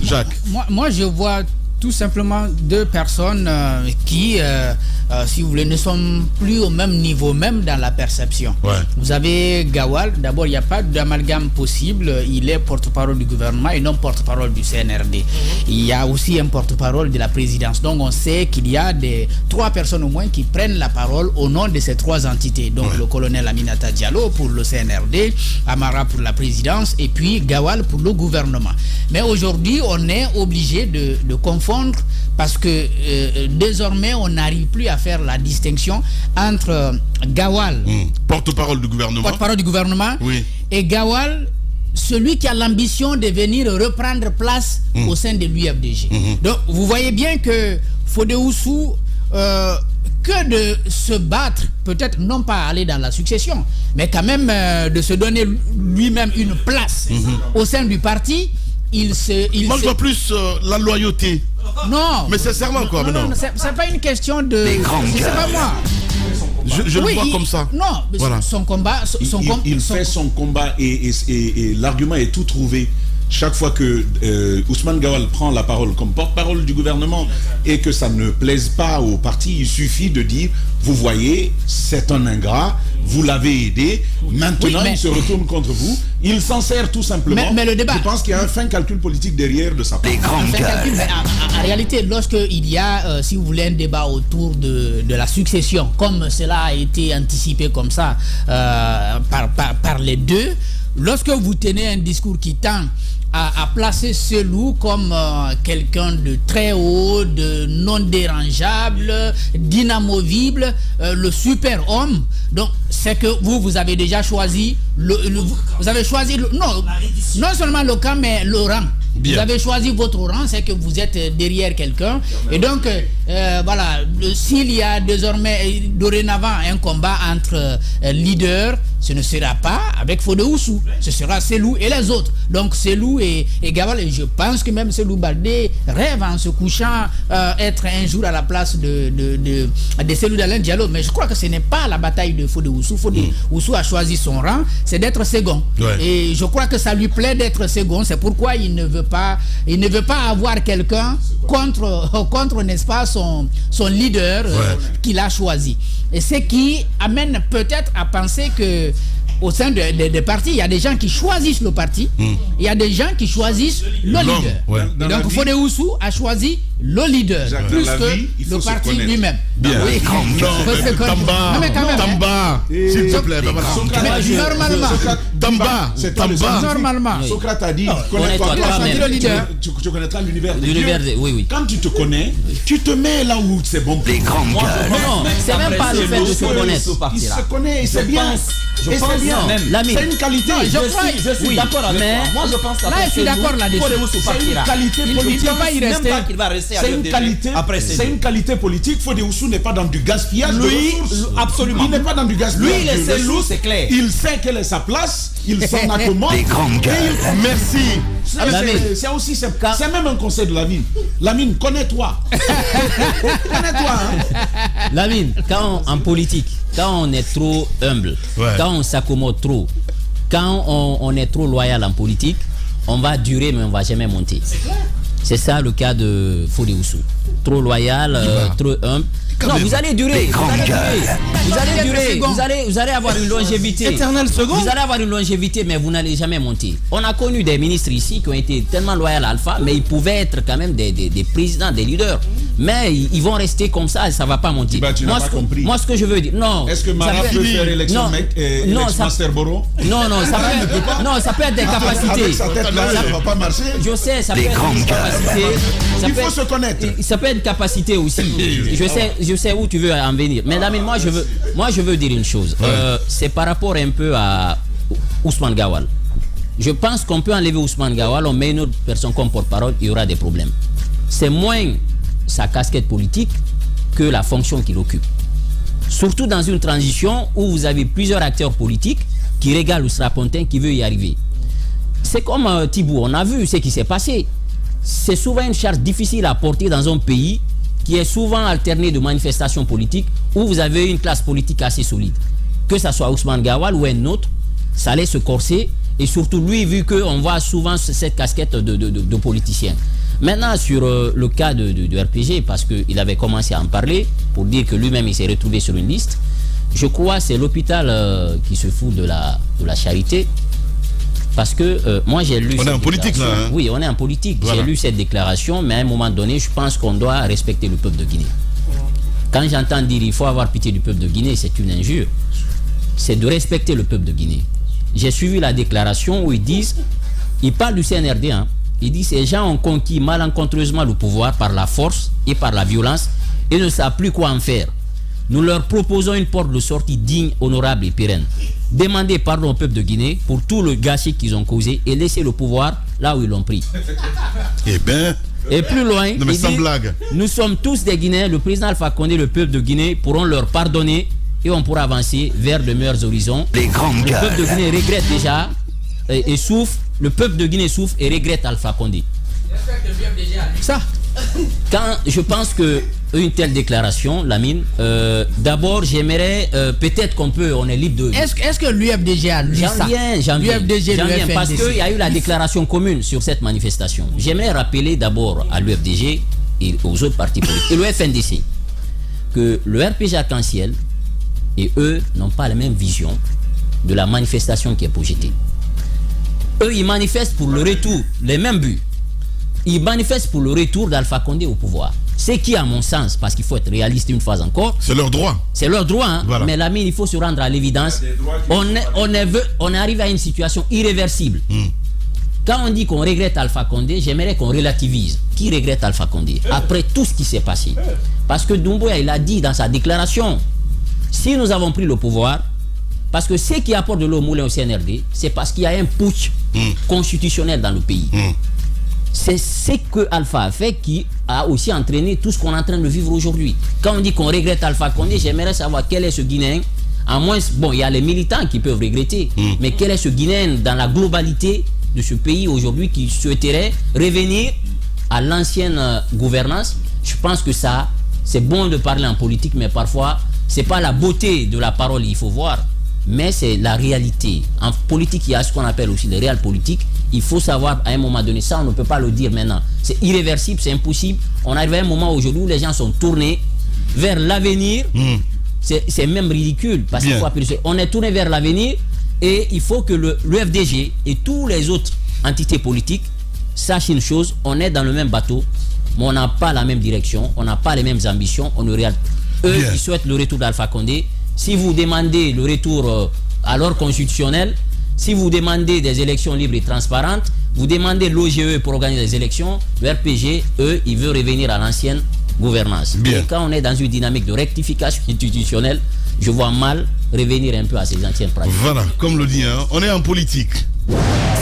Jacques. Moi, je vois tout simplement deux personnes qui, si vous voulez, ne sont plus au même niveau, même dans la perception. Ouais. Vous avez Gawal, d'abord, il n'y a pas d'amalgame possible. Il est porte-parole du gouvernement et non porte-parole du CNRD. Il y a aussi un porte-parole de la présidence. Donc, on sait qu'il y a trois personnes au moins qui prennent la parole au nom de ces trois entités. Donc, le colonel Aminata Diallo pour le CNRD, Amara pour la présidence et puis Gawal pour le gouvernement. Mais aujourd'hui, on est obligé de confondre parce que désormais on n'arrive plus à faire la distinction entre Gawal, porte-parole du gouvernement, et Gawal, celui qui a l'ambition de venir reprendre place au sein de l'UFDG. Donc vous voyez bien que Fodé Oussou, que de se battre, peut-être non pas aller dans la succession, mais quand même de se donner lui-même une place au sein du parti. Moi je vois plus la loyauté. Non. Mais sincèrement quoi. Non, c'est pas une question de. C'est pas moi. Je le vois comme ça. Non, voilà. Son combat. Il fait son combat et l'argument est tout trouvé. Chaque fois que Ousmane Gawal prend la parole comme porte-parole du gouvernement et que ça ne plaise pas au parti, il suffit de dire, vous voyez, c'est un ingrat, vous l'avez aidé, maintenant il se retourne contre vous. Il s'en sert tout simplement. Mais le débat, je pense qu'il y a un fin calcul politique derrière de sa part. En réalité, lorsqu'il y a, si vous voulez, un débat autour de la succession, comme cela a été anticipé comme ça par les deux, lorsque vous tenez un discours qui tend à placer Cellou comme quelqu'un de très haut, de non dérangeable, d'inamovible, le super homme, donc c'est que vous avez déjà choisi vous avez choisi non seulement le camp mais le rang. Vous avez choisi votre rang, c'est que vous êtes derrière quelqu'un. Et donc, voilà, s'il y a dorénavant un combat entre leaders, ce ne sera pas avec Fodé Oussou, ce sera Cellou et les autres. Donc, Cellou et Gawal, et je pense que même Cellou Baldé rêve en se couchant être un jour à la place de Cellou Dalein Diallo. Mais je crois que ce n'est pas la bataille de Fodé Oussou. Fodé Oussou a choisi son rang, c'est d'être second. Et je crois que ça lui plaît d'être second. C'est pourquoi il ne veut pas avoir quelqu'un contre n'est-ce pas, son leader qu'il a choisi. Et ce qui amène peut-être à penser que au sein des partis, il y a des gens qui choisissent le parti, il y a des gens qui choisissent le leader. Ouais. Et donc Fodé Oussou a choisi le leader plus que le parti lui-même. Bien. Oui. Tamba, Non, mais quand même, Tamba, s'il te plaît. Normalement. Tamba, Tamba. Normalement. Socrate a dit, Connais-toi toi-même. Le leader. tu connaîtras l'univers de L'univers Dieu. de- oui, oui. Quand tu te connais, tu te mets là où c'est bon pour Les toi. grandes gueules. Non, c'est même pas le fait de se connaître. Il se connaît, et c'est bien. Et c'est bien. L'ami. C'est une qualité. Je suis d'accord avec toi. Moi, je pense Là, je suis d'accord là-dessus. C'est une qualité Il ne politique. peut pas y rester. C'est une qualité. C'est une qualité politique. Fodé Oussou n'est pas dans du gaspillage de ressources. Absolument. Il n'est pas dans du gaspillage. Lui, il est de seul loup, ressources. c'est clair. Il sait quelle est sa place. Il s'en accommode. Les grandes gueules. Merci. C'est aussi c'est même un conseil de Lamine. Lamine, connais-toi. Connais-toi. Hein. Lamine, en politique, quand on est trop humble, quand on s'accommode trop, quand on est trop loyal en politique, on va durer mais on va jamais monter. C'est ça le cas de Fodé Oussou. Trop loyal, trop humble. Non, vous allez durer. Vous allez avoir une longévité. Éternel second. Vous allez avoir une longévité, mais vous n'allez jamais monter. On a connu des ministres ici qui ont été tellement loyaux à Alpha, mais ils pouvaient être quand même des présidents, des leaders. Mais ils vont rester comme ça et ça ne va pas monter. Tu n'as pas compris. Moi, ce que je veux dire, non. Est-ce que Mara peut faire élection Masterboro? Non, ça peut être des capacités. Avec sa tête là, ça ne va pas marcher. Je sais, ça peut être une capacité. Il faut se connaître. Ça peut être une capacité aussi. Je sais où tu veux en venir. Mais Lamine, moi je veux dire une chose. C'est par rapport un peu à Ousmane Gawal. Je pense qu'on peut enlever Ousmane Gawal, on met une autre personne comme porte-parole, il y aura des problèmes. C'est moins sa casquette politique que la fonction qu'il occupe. Surtout dans une transition où vous avez plusieurs acteurs politiques qui régalent Strapontin qui veut y arriver. C'est comme Thibault, on a vu ce qui s'est passé. C'est souvent une charge difficile à porter dans un pays qui est souvent alterné de manifestations politiques où vous avez une classe politique assez solide. Que ce soit Ousmane Gawal ou un autre, ça allait se corser. Et surtout lui, vu qu'on voit souvent cette casquette de politicien. Maintenant, sur le cas de RPG, parce qu'il avait commencé à en parler, pour dire que lui-même il s'est retrouvé sur une liste, je crois que c'est l'hôpital qui se fout de la charité. Parce que moi j'ai lu... On est en politique là. Hein? Oui, on est en politique. Voilà. J'ai lu cette déclaration, mais à un moment donné, je pense qu'on doit respecter le peuple de Guinée. Quand j'entends dire il faut avoir pitié du peuple de Guinée, c'est une injure. C'est de respecter le peuple de Guinée. J'ai suivi la déclaration où ils parlent du CNRD, hein. Ils disent ces gens ont conquis malencontreusement le pouvoir par la force et par la violence et ne savent plus quoi en faire. Nous leur proposons une porte de sortie digne, honorable et pérenne. Demandez pardon au peuple de Guinée pour tout le gâchis qu'ils ont causé et laissez le pouvoir là où ils l'ont pris. Eh bien... Et plus loin, non, mais sans blague. Nous sommes tous des Guinéens, le président Alpha Condé et le peuple de Guinée pourront leur pardonner et on pourra avancer vers de meilleurs horizons. Les grandes gueules. Le peuple de Guinée regrette déjà et souffre. Le peuple de Guinée souffre et regrette Alpha Condé. Ça. Quand je pense que une telle déclaration, Lamine, d'abord j'aimerais peut-être on est libre de... Est-ce que l'UFDG a lu ça? J'en viens parce qu'il y a eu la déclaration commune sur cette manifestation. J'aimerais rappeler d'abord à l'UFDG et aux autres partis politiques et le FNDC que le RPG Arc-en-Ciel et eux n'ont pas la même vision de la manifestation qui est projetée. Eux, ils manifestent pour le retour, les mêmes buts. Ils manifestent pour le retour d'Alpha Condé au pouvoir. Ce qui, à mon sens, parce qu'il faut être réaliste une fois encore... C'est leur droit. C'est leur droit, hein? Voilà. Mais Lamine, il faut se rendre à l'évidence. On arrive à une situation irréversible. Quand on dit qu'on regrette Alpha Condé, j'aimerais qu'on relativise. Qui regrette Alpha Condé après tout ce qui s'est passé? Parce que Doumbouya, il a dit dans sa déclaration, si nous avons pris le pouvoir, parce que ce qui apporte de l'eau au moulin au CNRD, c'est parce qu'il y a un putsch constitutionnel dans le pays. C'est ce que Alpha a fait qui a aussi entraîné tout ce qu'on est en train de vivre aujourd'hui. Quand on dit qu'on regrette Alpha Condé, j'aimerais savoir quel est ce Guinéen. À moins, bon, il y a les militants qui peuvent regretter, mais quel est ce Guinéen dans la globalité de ce pays aujourd'hui qui souhaiterait revenir à l'ancienne gouvernance? Je pense que ça, c'est bon de parler en politique, mais parfois, c'est pas la beauté de la parole il faut voir, mais c'est la réalité. En politique, il y a ce qu'on appelle aussi le réel politique. Il faut savoir à un moment donné, ça on ne peut pas le dire maintenant. C'est irréversible, c'est impossible. On arrive à un moment aujourd'hui où les gens sont tournés vers l'avenir. C'est même ridicule parce qu'il faut appeler ça. On est tourné vers l'avenir Et il faut que le FDG et tous les autres entités politiques sachent une chose, on est dans le même bateau, mais on n'a pas la même direction, on n'a pas les mêmes ambitions, on ne regarde. Eux, ils souhaitent le retour d'Alpha Condé. Si vous demandez le retour à l'ordre constitutionnel, si vous demandez des élections libres et transparentes, vous demandez l'OGE pour organiser des élections, le RPG, eux, ils veulent revenir à l'ancienne gouvernance. Bien. Et quand on est dans une dynamique de rectification institutionnelle, je vois mal revenir un peu à ces anciennes pratiques. Voilà, comme le dit, hein, on est en politique.